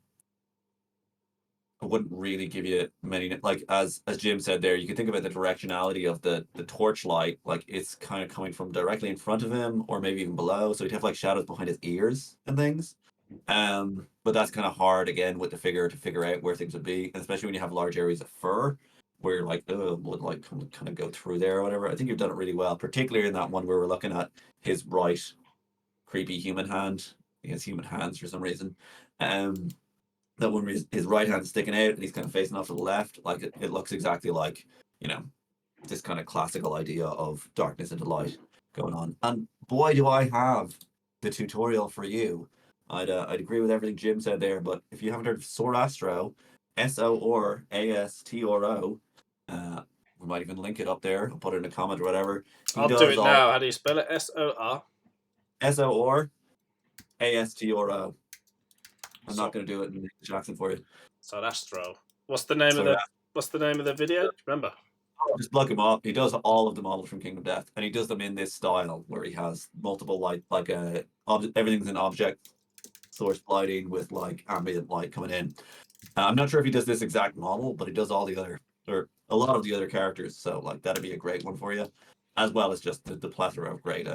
Speaker 1: I wouldn't really give you many, like as Jim said there. You can think about the directionality of the torchlight, like it's kind of coming from directly in front of him or maybe even below. So he'd have like shadows behind his ears and things. But that's kind of hard again with the figure to figure out where things would be, and especially when you have large areas of fur where you're like, oh, would like kind of go through there or whatever. I think you've done it really well, particularly in that one where we're looking at his right creepy human hand. He has human hands for some reason. Um, that one where his right hand is sticking out and he's kind of facing off to the left, like it looks exactly like, you know this kind of classical idea of darkness into light going on. And boy, do I have the tutorial for you. I'd agree with everything Jim said there, but if you haven't heard of Sorastro, Sorastro, we might even link it up there. I'll put it in a comment or whatever. He
Speaker 2: I'll do
Speaker 1: does
Speaker 2: it
Speaker 1: all
Speaker 2: now. How do you spell it? SOR.
Speaker 1: Sorastro. I'm
Speaker 2: So
Speaker 1: not going to do it in English accent for you.
Speaker 2: Astro. What's the name of
Speaker 1: So
Speaker 2: the video? Do you remember?
Speaker 1: just look him up. He does all of the models from Kingdom Death, and he does them in this style where he has multiple light, like everything's an object source lighting with like ambient light coming in. I'm not sure if he does this exact model, but he does all the other, or a lot of the other characters. So like that'd be a great one for you, as well as just the plethora of great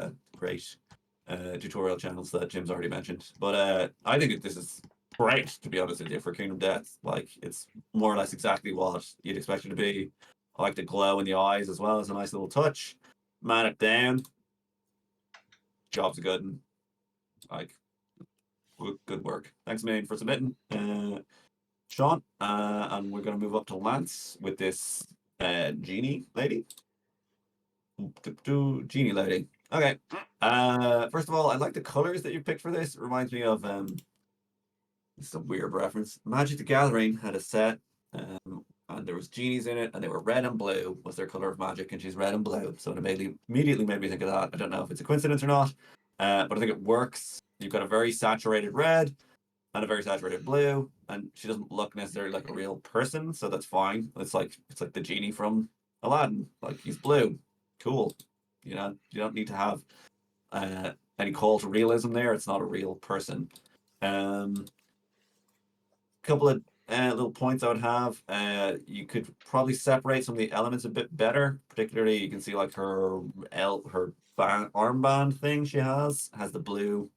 Speaker 1: tutorial channels that Jim's already mentioned. But I think this is great, to be honest with you, for Kingdom Death. Like it's more or less exactly what you'd expect it to be. I like the glow in the eyes as well as a nice little touch. Man it down. Job's a good one. Like good work. Thanks, man, for submitting, Sean. And we're gonna move up to Lance with this genie lady. Genie lady. Okay. First of all, I like the colors that you picked for this. It reminds me of it's a weird reference. Magic the Gathering had a set, and there was genies in it, and they were red and blue was their color of magic, and she's red and blue. So it immediately made me think of that. I don't know if it's a coincidence or not, but I think it works. You've got a very saturated red and a very saturated blue, and she doesn't look necessarily like a real person, so that's fine. It's like the genie from Aladdin. Like he's blue, cool. You don't need to have any call to realism there. It's not a real person. Um, Couple of little points I would have. You could probably separate some of the elements a bit better. Particularly, you can see like her armband thing she has the blue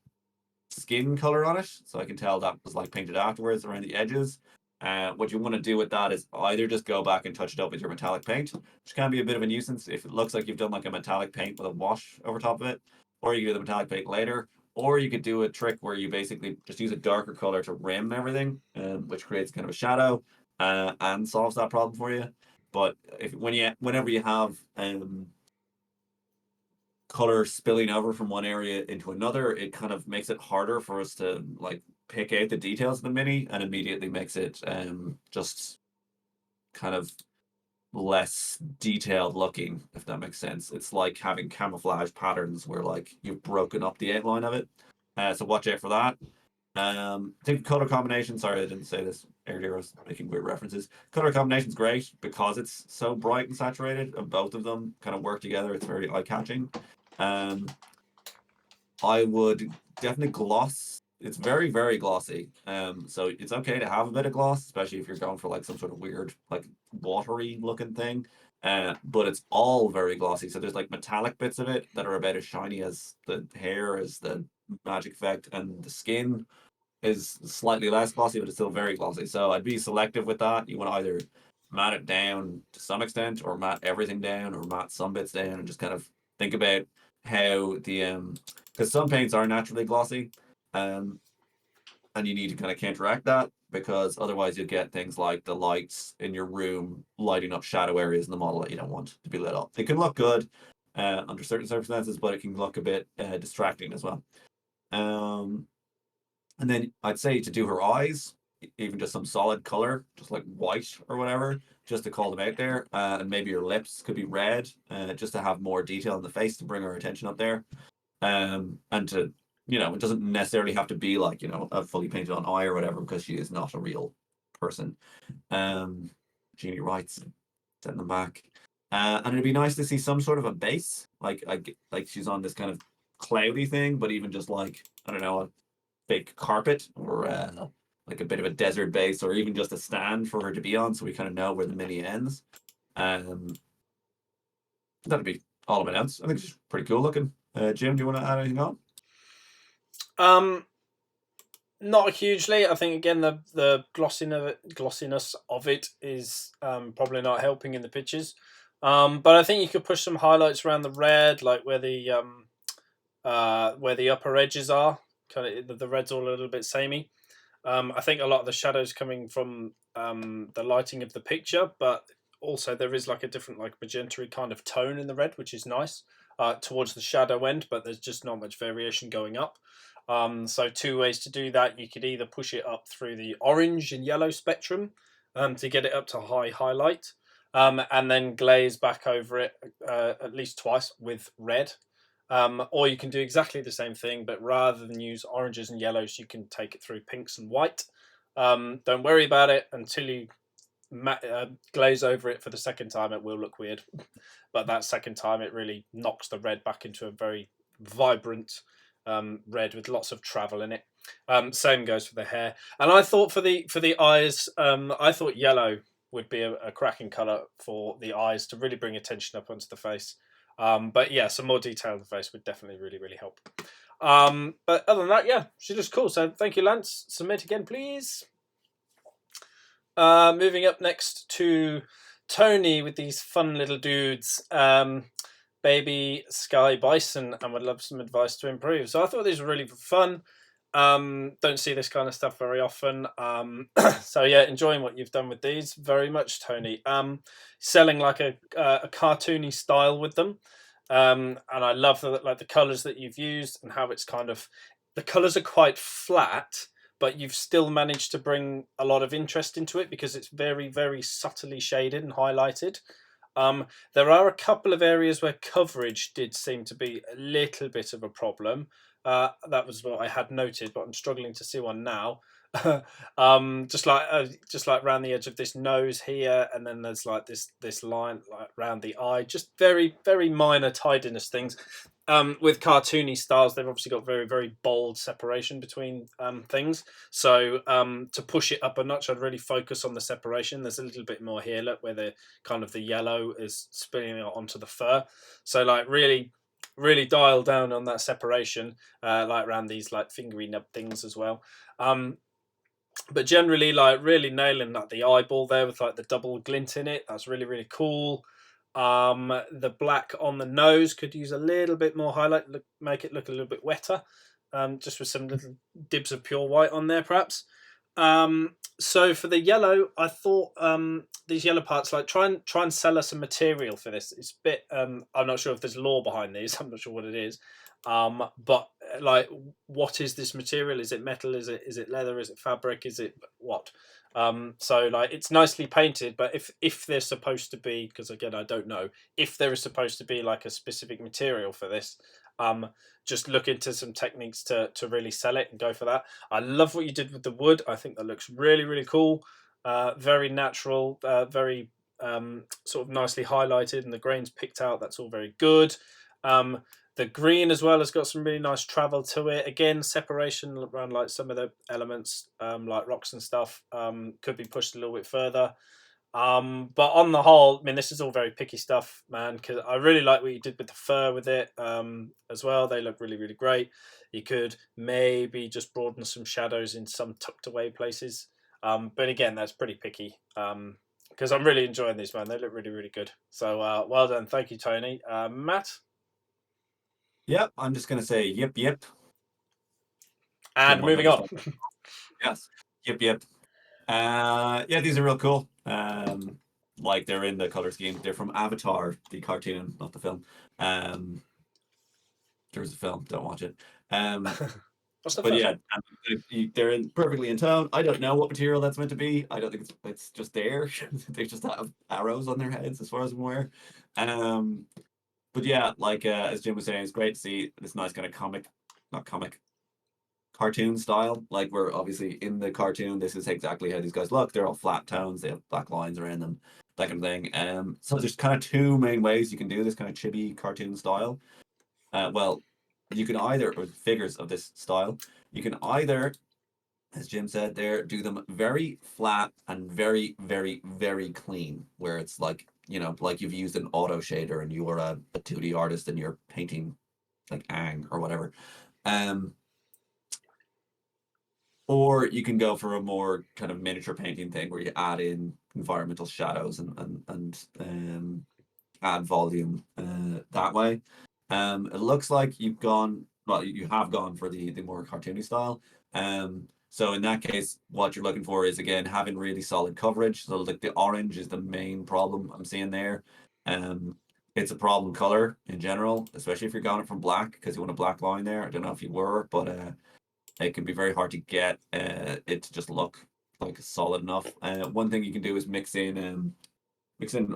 Speaker 1: skin color on it, so I can tell that was like painted afterwards around the edges. What you want to do with that is either just go back and touch it up with your metallic paint, which can be a bit of a nuisance if it looks like you've done like a metallic paint with a wash over top of it, or you do the metallic paint later, or you could do a trick where you basically just use a darker color to rim everything, which creates kind of a shadow and solves that problem for you. But whenever you have color spilling over from one area into another, it kind of makes it harder for us to like pick out the details of the mini, and immediately makes it just kind of less detailed looking, if that makes sense. It's like having camouflage patterns where like you've broken up the outline of it. So watch out for that. I think color combination. Sorry, I didn't say this earlier. I was making weird references. Color combination's great because it's so bright and saturated, and both of them kind of work together. It's very eye catching. Um, I would definitely gloss. It's very, very glossy. So it's okay to have a bit of gloss, especially if you're going for like some sort of weird, like watery looking thing. But it's all very glossy. So there's like metallic bits of it that are about as shiny as the hair, as the magic effect, and the skin is slightly less glossy, but it's still very glossy. So I'd be selective with that. You want to either matte it down to some extent, or matte everything down, or matte some bits down, and just kind of think about how the because some paints are naturally glossy, um, and you need to kind of counteract that, because otherwise you'll get things like the lights in your room lighting up shadow areas in the model that you don't want to be lit up. It can look good under certain circumstances, but it can look a bit distracting as well. Um, and then I'd say to do her eyes, even just some solid color, just like white or whatever, just to call them out there. And maybe your lips could be red, just to have more detail in the face to bring her attention up there. And to, it doesn't necessarily have to be like, a fully painted on eye or whatever, because she is not a real person. Um, Jeannie writes, setting them back. And it'd be nice to see some sort of a base, like she's on this kind of cloudy thing, but even just like, I don't know, big carpet, or like a bit of a desert base, or even just a stand for her to be on, so we kind of know where the mini ends. Um, that'd be all about else. I think it's pretty cool looking. Jim, do you want to add anything on?
Speaker 2: Um, Not hugely. I think again the glossiness of it is probably not helping in the pictures. But I think you could push some highlights around the red, like where the upper edges are. Kind of the red's all a little bit samey. I think a lot of the shadows coming from the lighting of the picture, but also there is like a different like magenta kind of tone in the red, which is nice towards the shadow end, but there's just not much variation going up. So two ways to do that. You could either push it up through the orange and yellow spectrum to get it up to high highlight, and then glaze back over it at least twice with red. Or you can do exactly the same thing, but rather than use oranges and yellows, you can take it through pinks and white. Don't worry about it until you glaze over it for the second time. It will look weird, but that second time it really knocks the red back into a very vibrant red with lots of travel in it. Same goes for the hair. And I thought for the eyes, I thought yellow would be a cracking color for the eyes to really bring attention up onto the face. But yeah, some more detail in the face would definitely really, really help. But other than that, yeah, she looks cool. So thank you, Lance. Submit again, please. Moving up next to Tony with these fun little dudes. Baby Sky Bison, and would love some advice to improve. So I thought these were really fun. Don't see this kind of stuff very often. So yeah, enjoying what you've done with these very much, Tony. Selling like a cartoony style with them, and I love the colors that you've used and how it's kind of the colors are quite flat, but you've still managed to bring a lot of interest into it because it's very, very subtly shaded and highlighted. There are a couple of areas where coverage did seem to be a little bit of a problem. That was what I had noted, but I'm struggling to see one now. Just like around the edge of this nose here, and then there's like this line like around the eye. Just very minor tidiness things. With cartoony styles, they've obviously got very bold separation between things. So to push it up a notch, I'd really focus on the separation. There's a little bit more here, look, where the kind of the yellow is spilling out onto the fur. So like really dial down on that separation, like around these like fingery nub things as well. Um, but generally, like really nailing like the eyeball there with like the double glint in it. That's really cool. The black on the nose could use a little bit more highlight, make it look a little bit wetter. Just with some little dibs of pure white on there, perhaps. So for the yellow, I thought these yellow parts, like try and sell us some material for this. It's a bit. I'm not sure if there's lore behind these. I'm not sure what it is. But like, what is this material? Is it metal? Is it leather? Is it fabric? Is it what? So like it's nicely painted, but if there's supposed to be, because again I don't know if there is supposed to be like a specific material for this, just look into some techniques to really sell it and go for that. I love what you did with the wood. I think that looks really cool. Very natural, very sort of nicely highlighted, and the grains picked out. That's all very good. The green as well has got some really nice travel to it. Again, separation around like some of the elements, like rocks and stuff, could be pushed a little bit further. But on the whole, I mean, this is all very picky stuff, man. Because I really like what you did with the fur with it, as well. They look really great. You could maybe just broaden some shadows in some tucked away places. But again, that's pretty picky. Because I'm really enjoying these, man. They look really good. So well done, thank you, Tony. Matt.
Speaker 1: Yep, I'm just gonna say yep.
Speaker 2: And
Speaker 1: Jim won't let
Speaker 2: moving
Speaker 1: me
Speaker 2: on.
Speaker 1: stop. Yes, yep. Yeah, these are real cool. Like they're in the color scheme. They're from Avatar, the cartoon, not the film. There's a film. Don't watch it.
Speaker 2: What's the
Speaker 1: But
Speaker 2: first
Speaker 1: yeah,
Speaker 2: one?
Speaker 1: they're perfectly in tone. I don't know what material that's meant to be. I don't think it's just there. They just have arrows on their heads, as far as I'm aware. Um, but yeah, like as Jim was saying, it's great to see this nice kind of not comic, cartoon style. Like we're obviously in the cartoon. This is exactly how these guys look. They're all flat tones. They have black lines around them, that kind of thing. So there's kind of two main ways you can do this kind of chibi cartoon style. Well, you can either, or figures of this style, you can either, as Jim said there, do them very flat and very clean, where it's like, like you've used an auto shader and you're a 2D artist and you're painting like Ang or whatever. Um, or you can go for a more kind of miniature painting thing where you add in environmental shadows and add volume that way. It looks like you have gone for the more cartoony style. So in that case, what you're looking for is again having really solid coverage. So like the orange is the main problem I'm seeing there. Um, it's a problem color in general, especially if you're going it from black because you want a black line there. I don't know if you were, but it can be very hard to get it to just look like solid enough. One thing you can do is mix in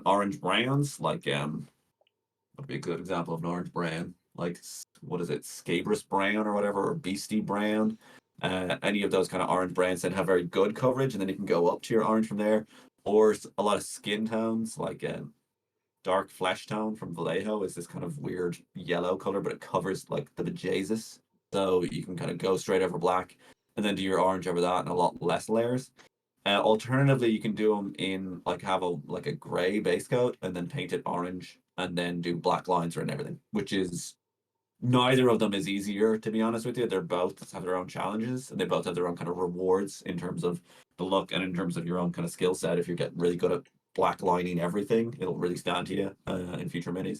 Speaker 1: orange browns, like would be a good example of an orange brown, like what is it, Scabrous brown or whatever, or Beastie brown. Any of those kind of orange browns that have very good coverage, and then you can go up to your orange from there. Or a lot of skin tones, like dark flesh tone from Vallejo is this kind of weird yellow color, but it covers like the bejesus. So you can kind of go straight over black and then do your orange over that and a lot less layers. Alternatively, you can do them in like have a gray base coat and then paint it orange and then do black lines around everything, which is neither of them is easier to be honest with you. They're both have their own challenges and they both have their own kind of rewards in terms of the look and in terms of your own kind of skill set. If you're getting really good at black lining everything, it'll really stand to you in future minis.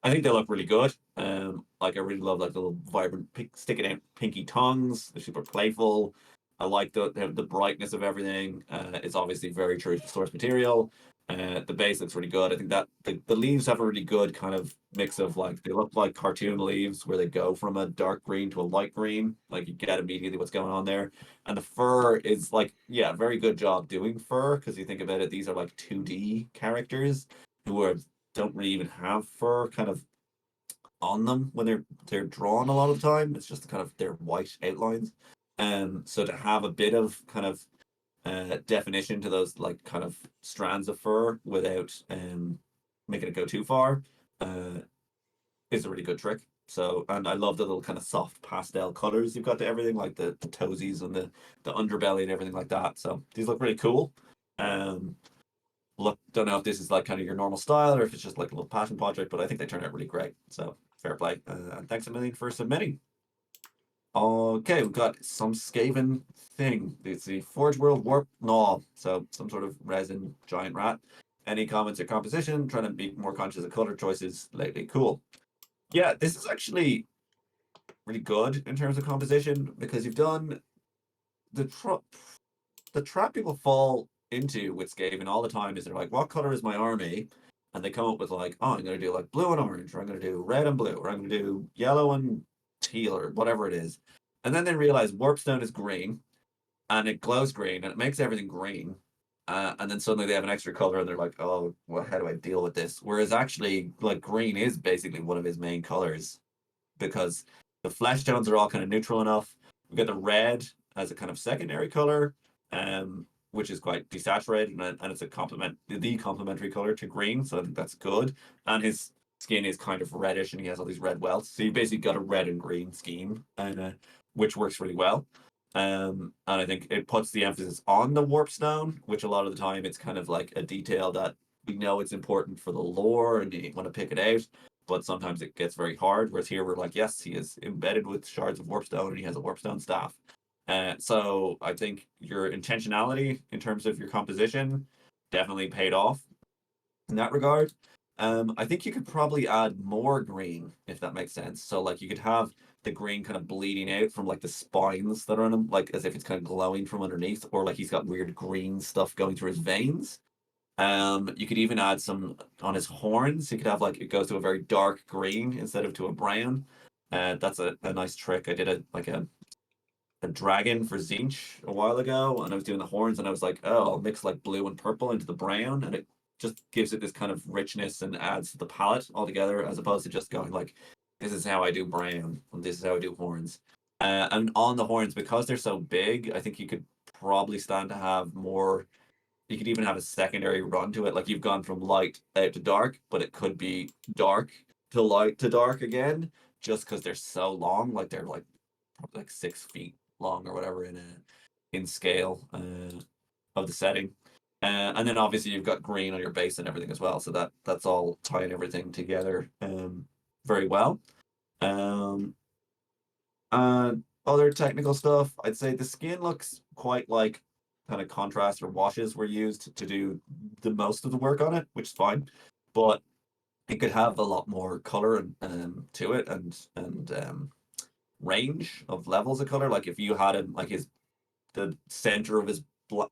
Speaker 1: I think they look really good. Like I really love like the little vibrant pink, sticking out pinky tongues. They're super playful. I like the brightness of everything. It's obviously very true to the source material. The base looks really good. I think that the leaves have a really good kind of mix of like they look like cartoon leaves where they go from a dark green to a light green. Like you get immediately what's going on there. And the fur is like, yeah, very good job doing fur because you think about it, these are like 2D characters who don't really even have fur kind of on them when they're drawn a lot of the time. It's just kind of their white outlines. So to have a bit of kind of definition to those like kind of strands of fur without making it go too far uh, is a really good trick. So, and I love the little kind of soft pastel colors you've got to everything, like the toesies and the underbelly and everything like that. So these look really cool. Um, look, don't know if this is like kind of your normal style or if it's just like a little passion project, but I think they turn out really great. So fair play. And thanks a million for submitting. Okay, we've got some Skaven thing. It's the Forge World Warp Gnaw. So some sort of resin giant rat. Any comments or composition? Trying to be more conscious of color choices lately. Cool. Yeah, this is actually really good in terms of composition because you've done the the trap people fall into with Skaven all the time is they're like, what color is my army? And they come up with like, oh, I'm gonna do like blue and orange, or I'm gonna do red and blue, or I'm gonna do yellow and teal, or whatever it is. And then they realize Warpstone is green and it glows green and it makes everything green. And then suddenly they have an extra color and they're like, oh, well, how do I deal with this? Whereas actually, like, green is basically one of his main colors because the flesh tones are all kind of neutral enough. We get the red as a kind of secondary color, which is quite desaturated, and it's a complement, the complementary color to green. So I think that's good. And his skin is kind of reddish, and he has all these red welts. So you basically got a red and green scheme, and which works really well. And I think it puts the emphasis on the warp stone, which a lot of the time it's kind of like a detail that we know it's important for the lore and you want to pick it out, but sometimes it gets very hard. Whereas here we're like, yes, he is embedded with shards of warpstone and he has a warpstone staff. So I think your intentionality in terms of your composition definitely paid off in that regard. I think you could probably add more green if that makes sense. So like you could have the green kind of bleeding out from like the spines that are on him, like as if it's kind of glowing from underneath, or like he's got weird green stuff going through his veins. You could even add some on his horns. You could have like it goes to a very dark green instead of to a brown. That's a nice trick. I did a dragon for Zinch a while ago, and I was doing the horns, and I was like, oh, I'll mix like blue and purple into the brown, and it just gives it this kind of richness and adds to the palette altogether, as opposed to just going like, this is how I do brown, and this is how I do horns. And on the horns, because they're so big, I think you could probably stand to have more. You could even have a secondary run to it, like you've gone from light out to dark, but it could be dark to light to dark again, just because they're so long, like they're like probably like 6 feet long or whatever in scale of the setting. And then obviously you've got green on your base and everything as well, so that's all tying everything together very well. Um, and other technical stuff, I'd say the skin looks quite like kind of contrast or washes were used to do the most of the work on it, which is fine. But it could have a lot more color and to it and range of levels of color. Like if you had him like his the center of his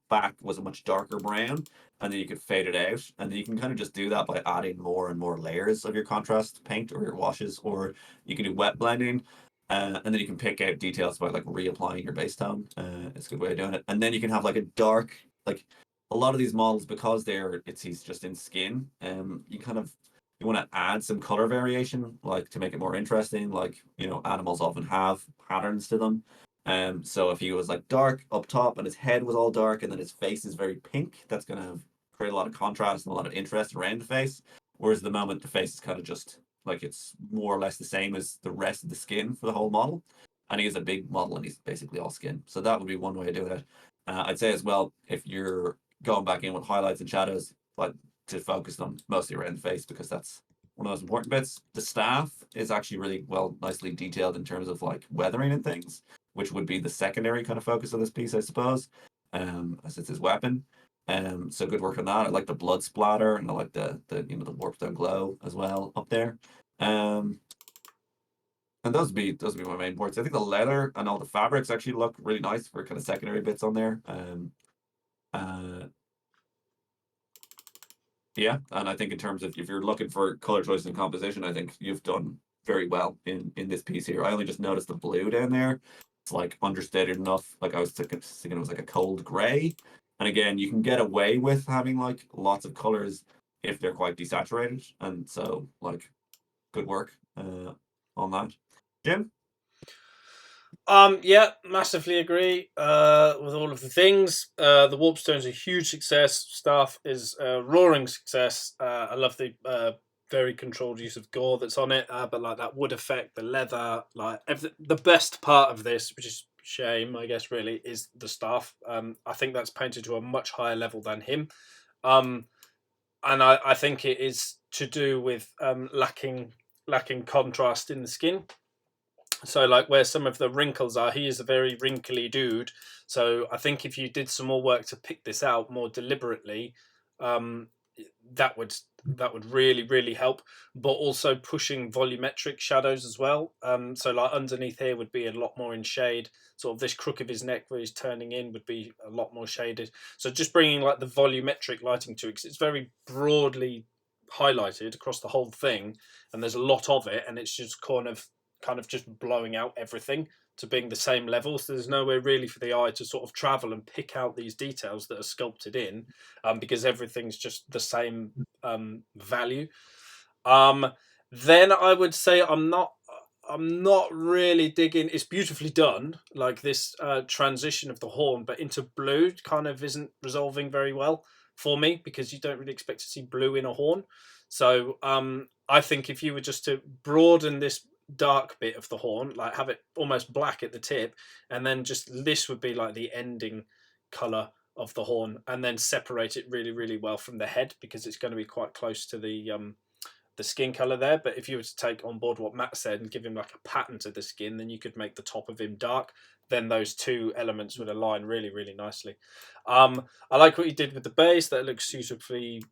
Speaker 1: back was a much darker brown, and then you could fade it out, and then you can kind of just do that by adding more and more layers of your contrast paint or your washes, or you can do wet blending. And then you can pick out details by like reapplying your base tone. It's a good way of doing it. And then you can have like a dark, like a lot of these models because he's just in skin. You kind of you want to add some color variation, like to make it more interesting. Like animals often have patterns to them. So if he was like dark up top and his head was all dark and then his face is very pink, that's gonna create a lot of contrast and a lot of interest around the face. Whereas the moment the face is kind of just like it's more or less the same as the rest of the skin for the whole model. And he is a big model and he's basically all skin. So that would be one way of doing it. I'd say as well, if you're going back in with highlights and shadows, like to focus them mostly around the face because that's one of those important bits. The staff is actually really well, nicely detailed in terms of like weathering and things, which would be the secondary kind of focus of this piece, I suppose, as it's his weapon. So good work on that. I like the blood splatter and I like the warpstone glow as well up there. Um, and those would be my main points. I think the leather and all the fabrics actually look really nice for kind of secondary bits on there. Uh, yeah, and I think in terms of if you're looking for color choice and composition, I think you've done very well in this piece here. I only just noticed the blue down there. It's like understated enough. Like I was thinking it was like a cold gray. And again, you can get away with having like lots of colors if they're quite desaturated. And so like good work on that. Jim?
Speaker 2: Yeah, massively agree with all of the things. The Warpstone's a huge success. Staff is a roaring success. I love the very controlled use of gore that's on it, but like that wood effect, the leather, like the best part of this, which is shame, I guess, really, is the staff. I think that's painted to a much higher level than him. Um, and I think it is to do with lacking contrast in the skin. So like where some of the wrinkles are, he is a very wrinkly dude. So I think if you did some more work to pick this out more deliberately, um, that would really help. But also pushing volumetric shadows as well. So like underneath here would be a lot more in shade. Sort of this crook of his neck where he's turning in would be a lot more shaded. So just bringing like the volumetric lighting to it, because it's very broadly highlighted across the whole thing, and there's a lot of it, and it's just kind of just blowing out everything to being the same level. So there's nowhere really for the eye to sort of travel and pick out these details that are sculpted in, because everything's just the same value. Um, then I would say I'm not really digging. It's beautifully done, like this transition of the horn, but into blue kind of isn't resolving very well for me because you don't really expect to see blue in a horn. So I think if you were just to broaden this dark bit of the horn, like have it almost black at the tip, and then just this would be like the ending color of the horn, and then separate it really, really well from the head because it's going to be quite close to the skin color there. But if you were to take on board what Matt said and give him like a pattern to the skin, then you could make the top of him dark. Then those two elements would align really, really nicely. I like what you did with the base. That looks suitably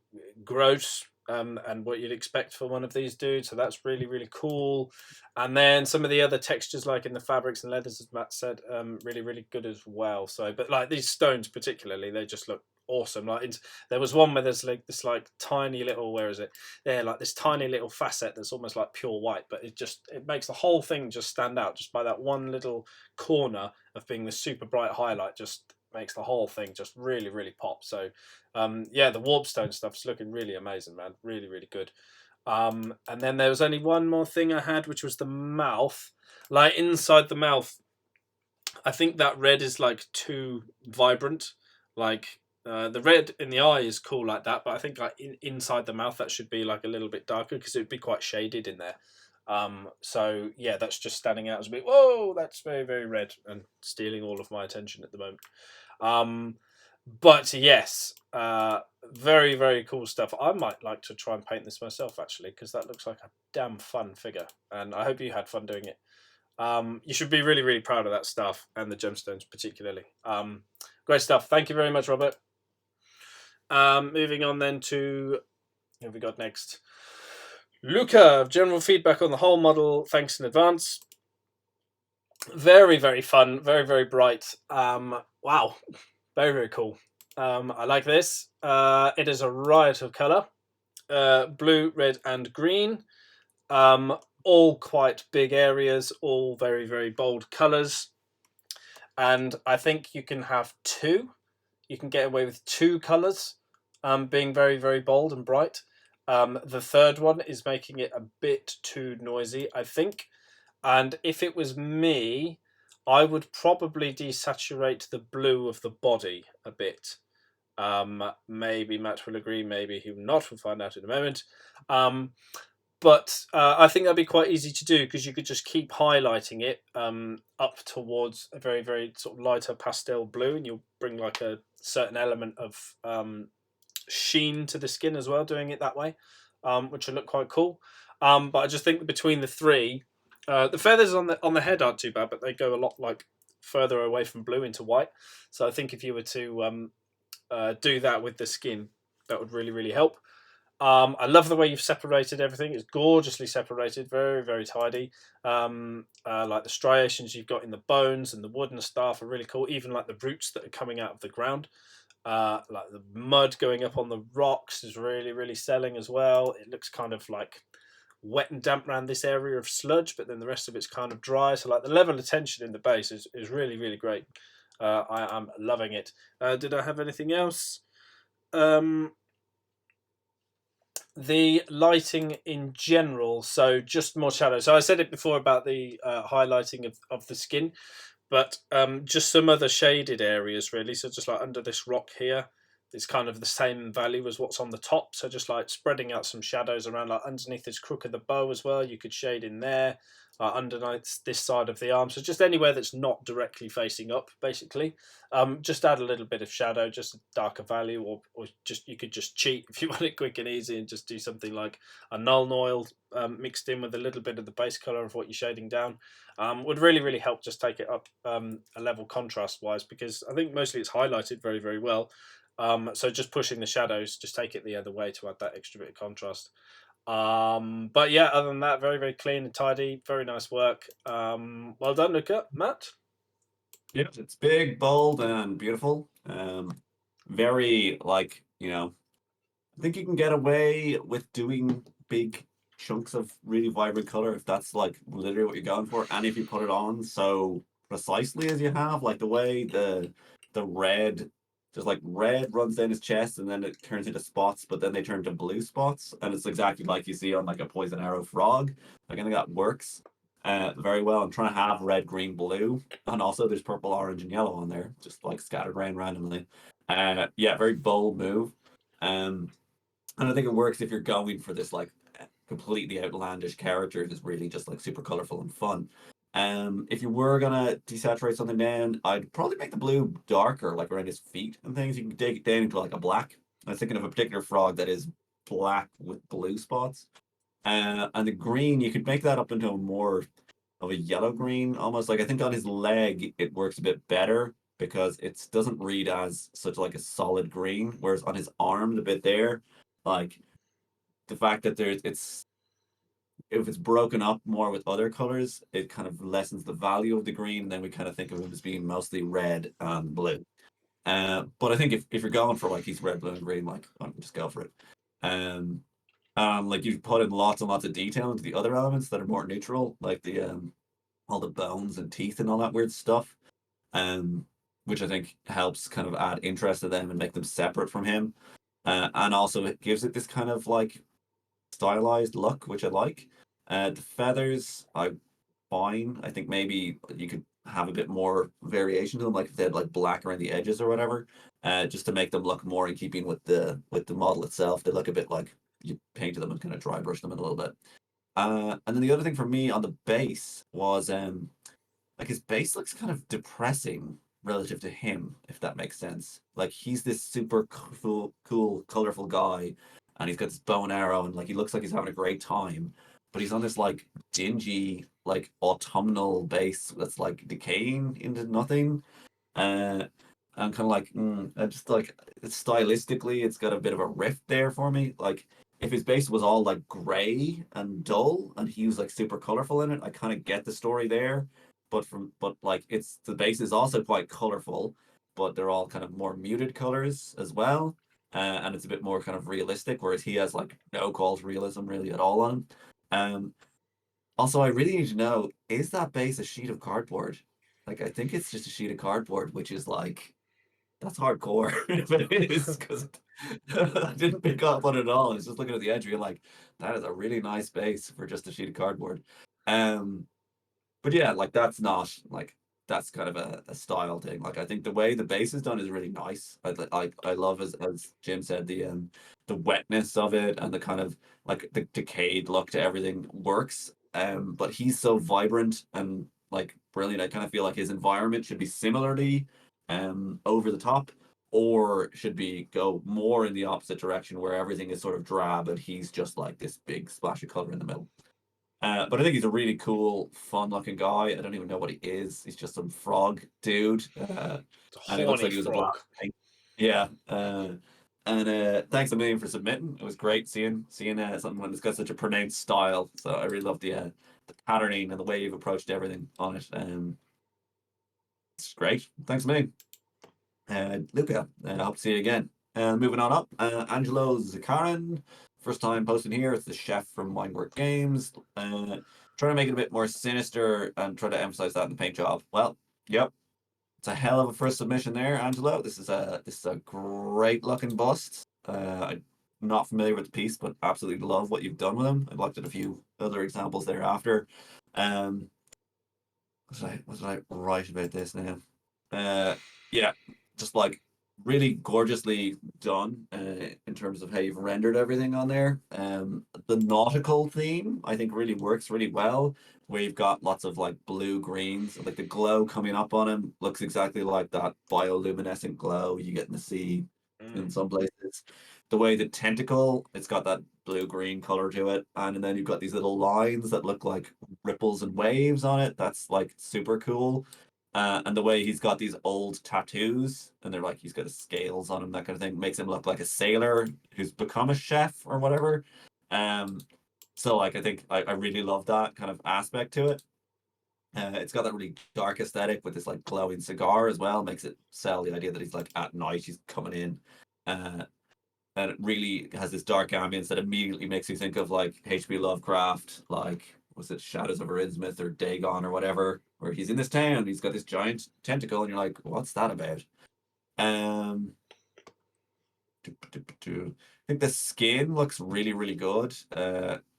Speaker 2: gross, and what you'd expect for one of these dudes. So that's really, really cool. And then some of the other textures, like in the fabrics and leathers, as Matt said, really, really good as well. So, but like these stones particularly, they just look awesome. Like there was one where there's like this like tiny little, where is it? There, like this tiny little facet that's almost like pure white, but it makes the whole thing just stand out just by that one little corner of being the super bright highlight. Just makes the whole thing just really, really pop. So yeah, the warpstone stuff's looking really amazing, man. Really, really good. And then there was only one more thing I had, which was the mouth. Like inside the mouth, I think that red is like too vibrant. Like the red in the eye is cool like that, but I think like inside the mouth that should be like a little bit darker because it would be quite shaded in there. So yeah, that's just standing out as a bit. Whoa, that's very, very red and stealing all of my attention at the moment. Um, but yes, very, very cool stuff. I might like to try and paint this myself actually because that looks like a damn fun figure, and I hope you had fun doing it. You should be really, really proud of that stuff and the gemstones particularly. Great stuff. Thank you very much, Robert. Moving on then to who have we got next? Luca, general feedback on the whole model. Thanks in advance. Very, very fun. Very, very bright. Wow. Very, very cool. I like this. It is a riot of colour. Blue, red, and green. All quite big areas, all very, very bold colours. And I think you can have two. You can get away with two colours being very, very bold and bright. The third one is making it a bit too noisy, I think. And if it was me, I would probably desaturate the blue of the body a bit. Maybe Matt will agree, maybe he will not. We'll find out in a moment. But I think that'd be quite easy to do because you could just keep highlighting it up towards a very, very sort of lighter pastel blue, and you'll bring like a certain element of sheen to the skin as well, doing it that way, which will look quite cool. But I just think that between the three, the feathers on the head aren't too bad, but they go a lot like further away from blue into white. So I think if you were to do that with the skin, that would really, really help. I love the way you've separated everything. It's gorgeously separated, very, very tidy. Like the striations you've got in the bones and the wood and stuff are really cool. Even like the roots that are coming out of the ground. Like the mud going up on the rocks is really, really selling as well. It looks kind of like wet and damp around this area of sludge, but then the rest of it's kind of dry. So like the level of tension in the base is really, really great. I am loving it. Did I have anything else? The lighting in general, so just more shadow. So I said it before about the highlighting of the skin, but just some other shaded areas really. So just like under this rock here, it's kind of the same value as what's on the top. So just like spreading out some shadows around, like underneath this crook of the bow as well. You could shade in there, underneath this side of the arm. So just anywhere that's not directly facing up, basically. Just add a little bit of shadow, just a darker value, or just you could just cheat if you want it quick and easy, and just do something like a null oil mixed in with a little bit of the base color of what you're shading down. Would really help just take it up a level contrast wise, because I think mostly it's highlighted very well. So just pushing the shadows, just take it the other way to add that extra bit of contrast. But yeah, other than that, very clean and tidy, very nice work. Well done, Luca. Matt.
Speaker 1: Yeah, it's big, bold, and beautiful. Very like, I think you can get away with doing big chunks of really vibrant color if that's like literally what you're going for, and if you put it on so precisely as you have, like the way the red, just like red runs down his chest and then it turns into spots, but then they turn to blue spots, and it's exactly like you see on like a poison arrow frog. Like I think that works very well. I'm trying to have red, green, blue, and also there's purple, orange, and yellow on there, just like scattered around randomly. Yeah, very bold move. Um, and I think it works if you're going for this like completely outlandish character who's really just like super colorful and fun. If you were gonna desaturate something down, I'd probably make the blue darker, like around his feet and things. You can take it down into like a black. I was thinking of a particular frog that is black with blue spots. And the green, you could make that up into a more of a yellow green, almost like I think on his leg it works a bit better because it doesn't read as such like a solid green, whereas on his arm, the bit there, like the fact that there's it's if it's broken up more with other colors, it kind of lessens the value of the green. Then we kind of think of him as being mostly red and blue. But I think if you're going for like he's red, blue, and green, like I would just go for it. Um, like you've put in lots and lots of detail into the other elements that are more neutral, like the all the bones and teeth and all that weird stuff. Um, which I think helps kind of add interest to them and make them separate from him. And also it gives it this kind of like stylized look, which I like. The feathers, I fine. I think maybe you could have a bit more variation to them, like if they had like black around the edges or whatever, just to make them look more in keeping with the model itself. They look a bit like you painted them and kind of dry brush them in a little bit. And then the other thing for me on the base was like his base looks kind of depressing relative to him, if that makes sense. Like he's this super cool, colorful guy, and he's got this bow and arrow, and like he looks like he's having a great time, but he's on this like dingy, like autumnal base that's like decaying into nothing. Uh, I'm kind of like, I just like stylistically, it's got a bit of a rift there for me. Like, if his base was all like gray and dull, and he was like super colorful in it, I kind of get the story there. But like, it's the base is also quite colorful, but they're all kind of more muted colors as well, and it's a bit more kind of realistic. Whereas he has like no call to realism really at all on him. Um, Also, I really need to know, is that base a sheet of cardboard? Like, I think it's just a sheet of cardboard, which is like, that's hardcore if it is, because I didn't pick up on it at all. I was just looking at the edge, you're like, that is a really nice base for just a sheet of cardboard. Um, but yeah, like that's not like that's kind of a style thing. Like I think the way the base is done is really nice. I love as Jim said the wetness of it and the kind of like the decayed look to everything works. But he's so vibrant and like brilliant. I kind of feel like his environment should be similarly over the top or should be go more in the opposite direction where everything is sort of drab and he's just like this big splash of color in the middle. But I think he's a really cool, fun-looking guy. I don't even know what he is. He's just some frog dude,
Speaker 2: The
Speaker 1: and he looks
Speaker 2: horny
Speaker 1: like he was a black.
Speaker 2: frog.
Speaker 1: Yeah, and thanks a million for submitting. It was great seeing something that's got such a pronounced style. So I really love the patterning and the way you've approached everything on it. It's great. Thanks a million, Luca. I hope to see you again. Moving on up, Angelo Zakarin. First time posting here. It's the chef from Winework Games. Trying to make it a bit more sinister and try to emphasize that in the paint job. Well, yep, it's a hell of a first submission there, Angelo. This is a great looking bust. not familiar with the piece, but absolutely love what you've done with him. I looked at a few other examples thereafter. Um, what did I write about this now? Uh, yeah, just like really gorgeously done in terms of how you've rendered everything on there. The nautical theme I think really works really well, where you've got lots of like blue greens, like the glow coming up on him looks exactly like that bioluminescent glow you get in the sea in
Speaker 2: Mm.
Speaker 1: some places. The way the tentacle, it's got that blue green color to it, and then you've got these little lines that look like ripples and waves on it. That's like super cool. And the way he's got these old tattoos, and they're like he's got his scales on him, that kind of thing, makes him look like a sailor who's become a chef or whatever. Um, so like I think I really love that kind of aspect to it. It's got that really dark aesthetic with this like glowing cigar as well, makes it sell the idea that he's like at night he's coming in. Uh, and it really has this dark ambience that immediately makes you think of like H.P. Lovecraft, like was it Shadows over Innsmouth or Dagon or whatever, where he's in this town, he's got this giant tentacle, and you're like, what's that about? Um, I think the skin looks really, really good.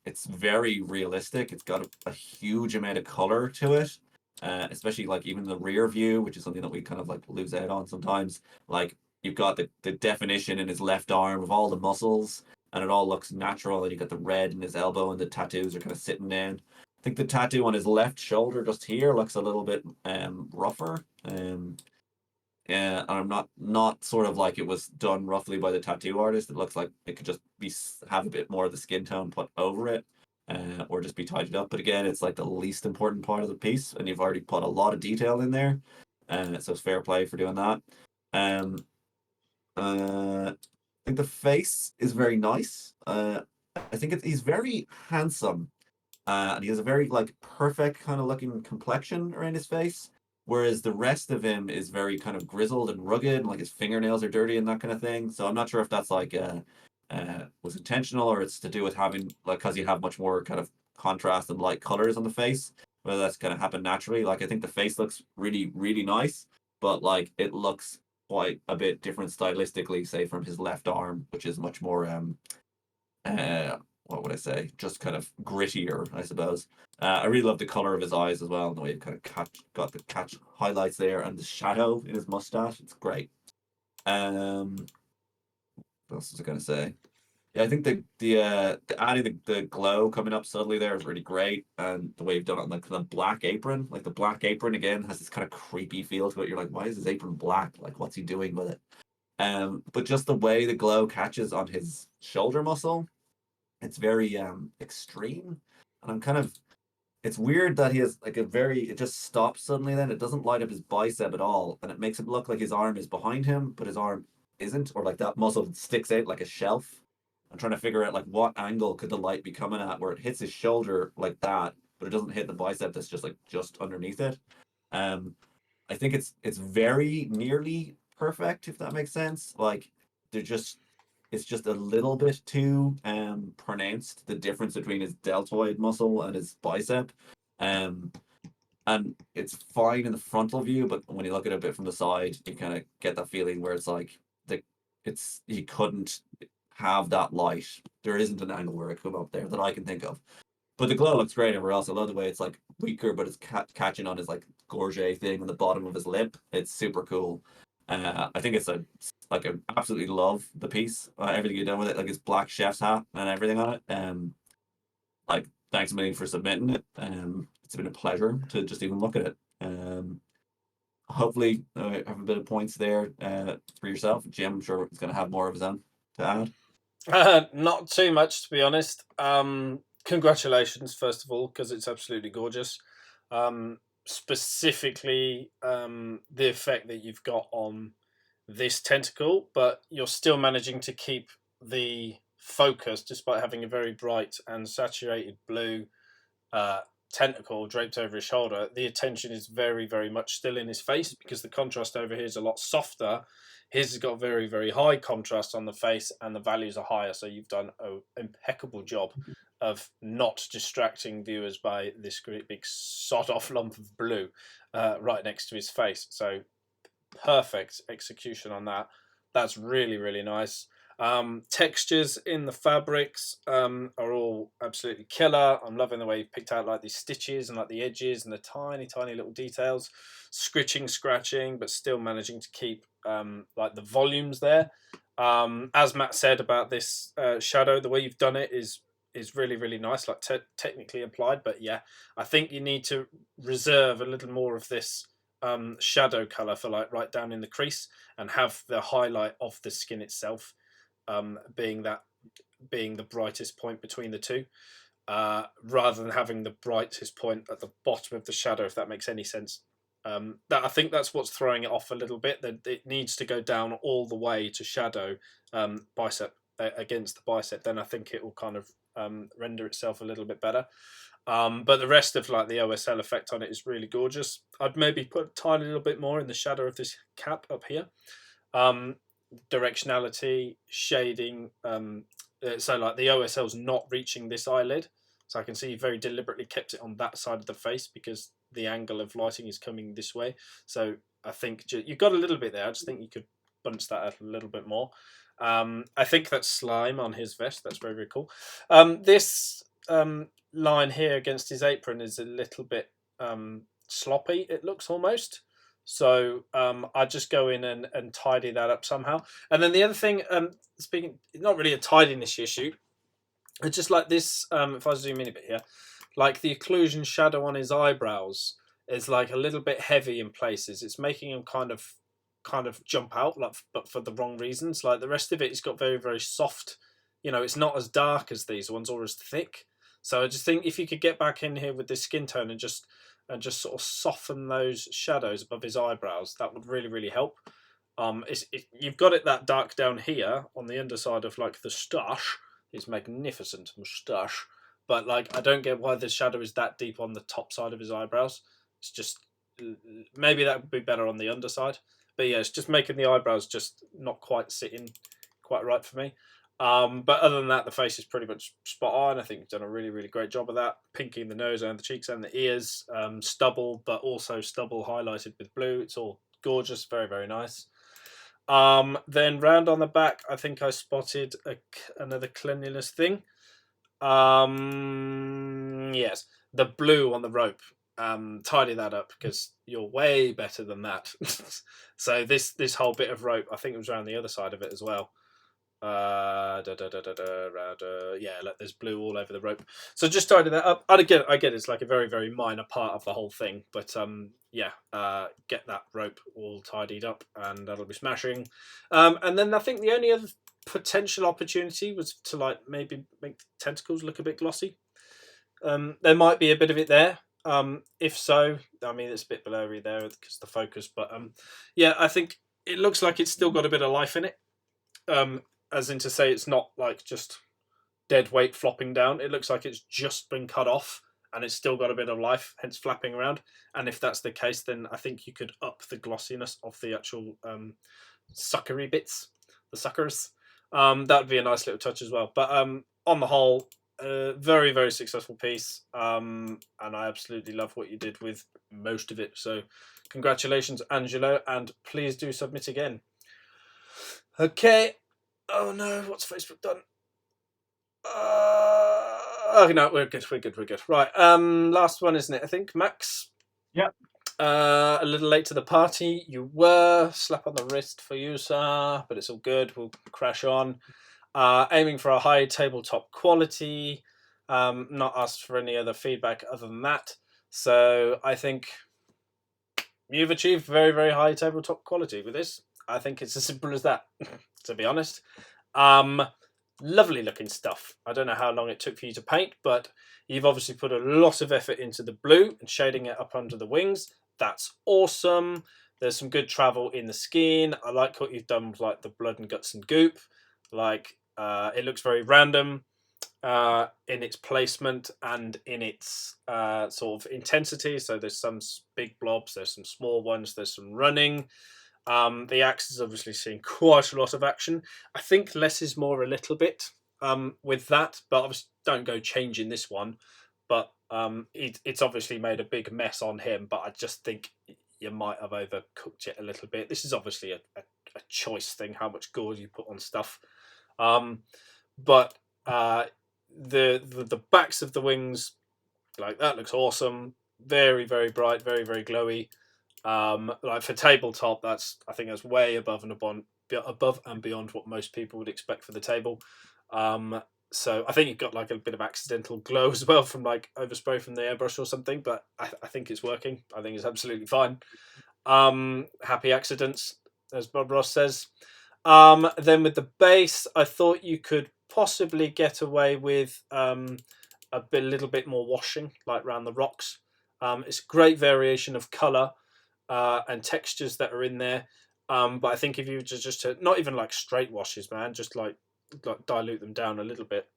Speaker 1: It's very realistic. It's got a huge amount of color to it, especially like even the rear view, which is something that we kind of like lose out on sometimes. Like you've got the definition in his left arm of all the muscles, and it all looks natural. And you got the red in his elbow, and the tattoos are kind of sitting down. I think the tattoo on his left shoulder, just here, looks a little bit rougher. Yeah, and I'm not sort of like it was done roughly by the tattoo artist. It looks like it could just be have a bit more of the skin tone put over it, or just be tidied up. But again, it's like the least important part of the piece, and you've already put a lot of detail in there, so it's fair play for doing that. Um, I think the face is very nice. I think he's very handsome, and he has a very like perfect kind of looking complexion around his face, whereas the rest of him is very kind of grizzled and rugged, and like his fingernails are dirty and that kind of thing. So I'm not sure if that's like was intentional or it's to do with having like because you have much more kind of contrast and light colors on the face, whether that's kind of happened naturally. Like I think the face looks really really nice, but like it looks quite a bit different stylistically, say from his left arm, which is much more uh, what would I say? Just kind of grittier, I suppose. I really love the color of his eyes as well, and the way it kind of got the catch highlights there, and the shadow in his mustache. It's great. Um, what else was I going to say? Yeah, I think the adding the glow coming up subtly there is really great, and the way you've done it on the black apron, like the black apron again has this kind of creepy feel to it. You're like, why is his apron black? Like, what's he doing with it? But just the way the glow catches on his shoulder muscle, it's very extreme, and I'm kind of it's weird that he has like a very it just stops suddenly, then it doesn't light up his bicep at all, and it makes it look like his arm is behind him, but his arm isn't, or like that muscle sticks out like a shelf. I'm trying to figure out like what angle could the light be coming at where it hits his shoulder like that, but it doesn't hit the bicep that's just like just underneath it. um I think it's very nearly perfect, if that makes sense. Like they're just it's just a little bit too pronounced, the difference between his deltoid muscle and his bicep. Um and it's fine in the frontal view, but when you look at it a bit from the side, you kind of get that feeling where it's like the it's he couldn't have that light. There isn't an angle where it could come up there that I can think of. But the glow looks great everywhere else. I love the way it's like weaker, but it's catching on his like gorget thing on the bottom of his lip. It's super cool. I think it's a like I absolutely love the piece. Everything you've done with it, like his black chef's hat and everything on it. Like thanks a million for submitting it. It's been a pleasure to just even look at it. Hopefully, have a bit of points there for yourself. Jim, I'm sure is going to have more of his own to add.
Speaker 2: Not too much, to be honest. Congratulations, first of all, because it's absolutely gorgeous. Specifically, the effect that you've got on this tentacle, but you're still managing to keep the focus despite having a very bright and saturated blue uh, tentacle draped over his shoulder. The attention is very, very much still in his face because the contrast over here is a lot softer. His has got very, very high contrast on the face, and the values are higher. So you've done an impeccable job of not distracting viewers by this great big sod off lump of blue right next to his face. So perfect execution on that. That's really, really nice. Textures in the fabrics are all absolutely killer. I'm loving the way you picked out like these stitches and like the edges and the tiny, tiny little details, scritching, scratching, but still managing to keep like the volumes there. As Matt said about this shadow, the way you've done it is really, really nice, like technically applied. But yeah, I think you need to reserve a little more of this shadow color for like right down in the crease, and have the highlight of the skin itself being the brightest point between the two, rather than having the brightest point at the bottom of the shadow, if that makes any sense. That I think that's what's throwing it off a little bit. That it needs to go down all the way to shadow bicep against the bicep. Then I think it will kind of render itself a little bit better. But the rest of like the OSL effect on it is really gorgeous. I'd maybe put a tiny little bit more in the shadow of this cap up here. Directionality, shading. So like the OSL's not reaching this eyelid, so I can see you very deliberately kept it on that side of the face because the angle of lighting is coming this way. So I think you've got a little bit there. I just think you could bunch that out a little bit more. I think that's slime on his vest. That's very, very cool. This line here against his apron is a little bit sloppy, it looks almost. So I just go in and tidy that up somehow. And then the other thing, speaking, not really a tidiness issue. It's just like this. If I zoom in a bit here, like the occlusion shadow on his eyebrows is like a little bit heavy in places. It's making him kind of jump out, like, but for the wrong reasons. Like the rest of it, it's got very, very soft. It's not as dark as these ones or as thick. So I just think if you could get back in here with this skin tone and just sort of soften those shadows above his eyebrows, that would really, really help. You've got it that dark down here on the underside of like the stash, his magnificent moustache, but like I don't get why the shadow is that deep on the top side of his eyebrows. It's just maybe that would be better on the underside, but yeah, it's just making the eyebrows just not quite sitting quite right for me. But other than that, the face is pretty much spot on. I think you've done a really, really great job of that. Pinking the nose and the cheeks and the ears, stubble, but also stubble highlighted with blue. It's all gorgeous, very, very nice. Then round on the back, I think I spotted another cleanliness thing. Yes, the blue on the rope. Tidy that up because you're way better than that. So this whole bit of rope, I think it was around the other side of it as well. Yeah, like there's blue all over the rope. So just tidy that up. I get it's like a very, very minor part of the whole thing, but get that rope all tidied up, and that'll be smashing. And then I think the only other potential opportunity was to like maybe make the tentacles look a bit glossy. There might be a bit of it there. If so, I mean it's a bit blurry there because the focus, but yeah, I think it looks like it's still got a bit of life in it. As in to say it's not like just dead weight flopping down. It looks like it's just been cut off and it's still got a bit of life, hence flapping around. And if that's the case, then I think you could up the glossiness of the actual suckery bits, the suckers. That would be a nice little touch as well. But on the whole, very, very successful piece. And I absolutely love what you did with most of it. So congratulations, Angelo, and please do submit again. Okay. Oh no, what's Facebook done? Oh no, we're good. Right, last one, isn't it? I think Max.
Speaker 1: Yeah.
Speaker 2: A little late to the party. You were slap on the wrist for you, sir, but it's all good. We'll crash on. Aiming for a high tabletop quality. Not asked for any other feedback other than that. So I think you've achieved very, very high tabletop quality with this. I think it's as simple as that, to be honest. Lovely looking stuff. I don't know how long it took for you to paint, but you've obviously put a lot of effort into the blue and shading it up under the wings. That's awesome. There's some good travel in the skin. I like what you've done with like the blood and guts and goop. Like it looks very random in its placement and in its sort of intensity. So there's some big blobs, there's some small ones, there's some running. The axe is obviously seeing quite a lot of action. I think less is more a little bit with that, but obviously don't go changing this one. But it's obviously made a big mess on him, but I just think you might have overcooked it a little bit. This is obviously a choice thing, how much gore you put on stuff. But the backs of the wings, like that looks awesome. Very very bright, very very glowy. Like for tabletop, I think that's way above and beyond what most people would expect for the table. So I think you've got like a bit of accidental glow as well from like overspray from the airbrush or something, but I think it's working. I think it's absolutely fine. Happy accidents, as Bob Ross says. Then with the base, I thought you could possibly get away with little bit more washing, like around the rocks. It's a great variation of color and textures that are in there. But I think if you just to, not even like straight washes, man, just like dilute them down a little bit,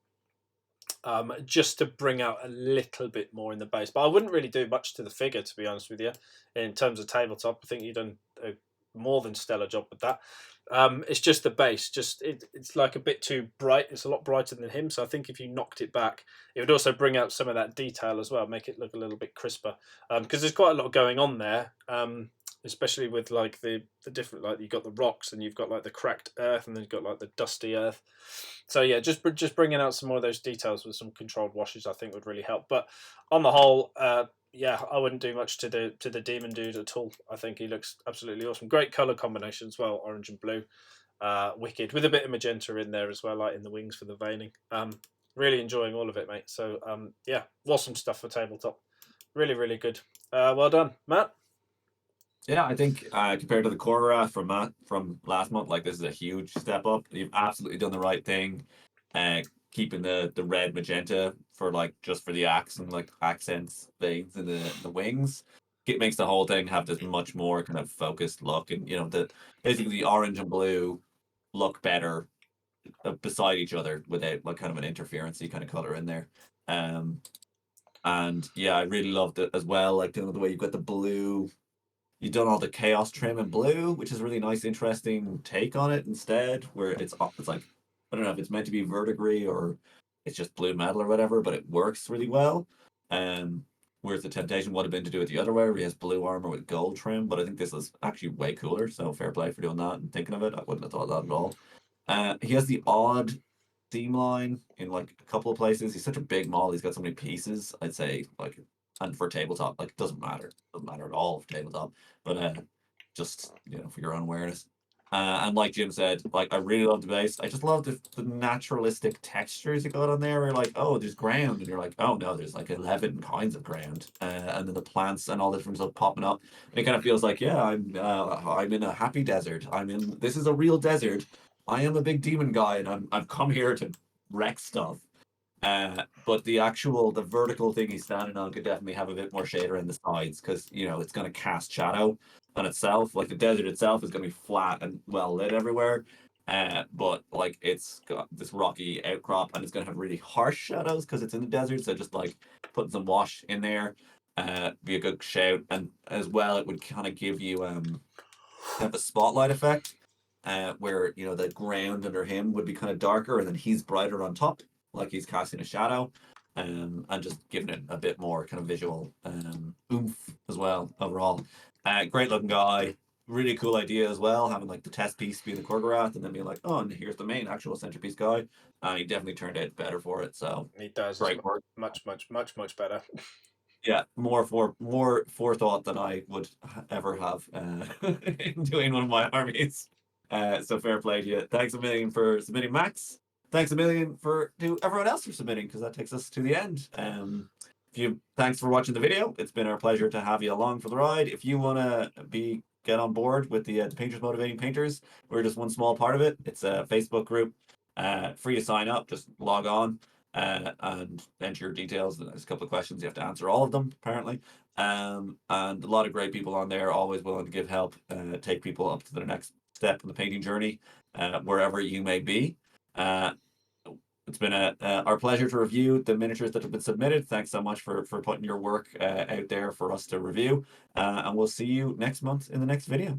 Speaker 2: just to bring out a little bit more in the base. But I wouldn't really do much to the figure, to be honest with you. In terms of tabletop, I think you've done a more than stellar job with that. It's just the base, it's like a bit too bright. It's a lot brighter than him, so I think if you knocked it back, it would also bring out some of that detail as well, make it look a little bit crisper. Because there's quite a lot going on there. Especially with like the different, like you've got the rocks and you've got like the cracked earth and then you've got like the dusty earth. So yeah, just bringing out some more of those details with some controlled washes, I think would really help. But on the whole, yeah, I wouldn't do much to the demon dude at all. I think he looks absolutely awesome. Great color combination as well, orange and blue. Wicked, with a bit of magenta in there as well, like in the wings for the veining. Really enjoying all of it, mate. So yeah, awesome stuff for tabletop. Really, really good. Well done, Matt.
Speaker 1: Yeah, I think compared to the Korra from Matt from last month, like this is a huge step up. You've absolutely done the right thing, keeping the red magenta for like just for the axe and like accents veins in the wings. It makes the whole thing have this much more kind of focused look, and the basically the orange and blue look better beside each other without like kind of an interferency kind of color in there. Um, and yeah, I really loved it as well. Like the way you've got the blue, you've done all the chaos trim in blue, which is a really nice, interesting take on it instead, where it's like I don't know if it's meant to be verdigris or it's just blue metal or whatever, but it works really well. Whereas the temptation would have been to do it the other way, where he has blue armor with gold trim, but I think this is actually way cooler. So fair play for doing that and thinking of it. I wouldn't have thought that at all. He has the odd theme line in like a couple of places. He's such a big model. He's got so many pieces. I'd say like, and for tabletop, like it doesn't matter at all for tabletop. But just for your own awareness. And like Jim said, like I really love the base. I just love the naturalistic textures you got on there. Where you're like, oh, there's ground, and you're like, oh no, there's like 11 kinds of ground, and then the plants and all the different stuff popping up. And it kind of feels like, yeah, I'm in a happy desert. This is a real desert. I am a big demon guy, and I've come here to wreck stuff. But the vertical thing he's standing on could definitely have a bit more shader in the sides because it's going to cast shadow on itself. Like the desert itself is going to be flat and well lit everywhere. But like it's got this rocky outcrop and it's going to have really harsh shadows because it's in the desert. So just like putting some wash in there, be a good shout. And as well, it would kind of give you have a spotlight effect, where the ground under him would be kind of darker and then he's brighter on top, like he's casting a shadow, and just giving it a bit more kind of visual oomph as well overall. Great looking guy, really cool idea as well, having like the test piece being the Korgorath and then being like, oh, and here's the main actual centerpiece guy. He definitely turned out better for it. So
Speaker 2: He does. It's
Speaker 1: great work.
Speaker 2: much, much, much, much better.
Speaker 1: Yeah, more forethought than I would ever have in doing one of my armies. So fair play to you. Thanks a million for submitting, Max. Thanks a million to everyone else for submitting because that takes us to the end. Thanks for watching the video. It's been our pleasure to have you along for the ride. If you want to get on board with the Painters Motivating Painters, we're just one small part of it. It's a Facebook group, free to sign up. Just log on and enter your details. There's a couple of questions you have to answer, all of them apparently. And a lot of great people on there, always willing to give help, take people up to their next step in the painting journey, wherever you may be. It's been our pleasure to review the miniatures that have been submitted. Thanks so much for putting your work out there for us to review. And we'll see you next month in the next video.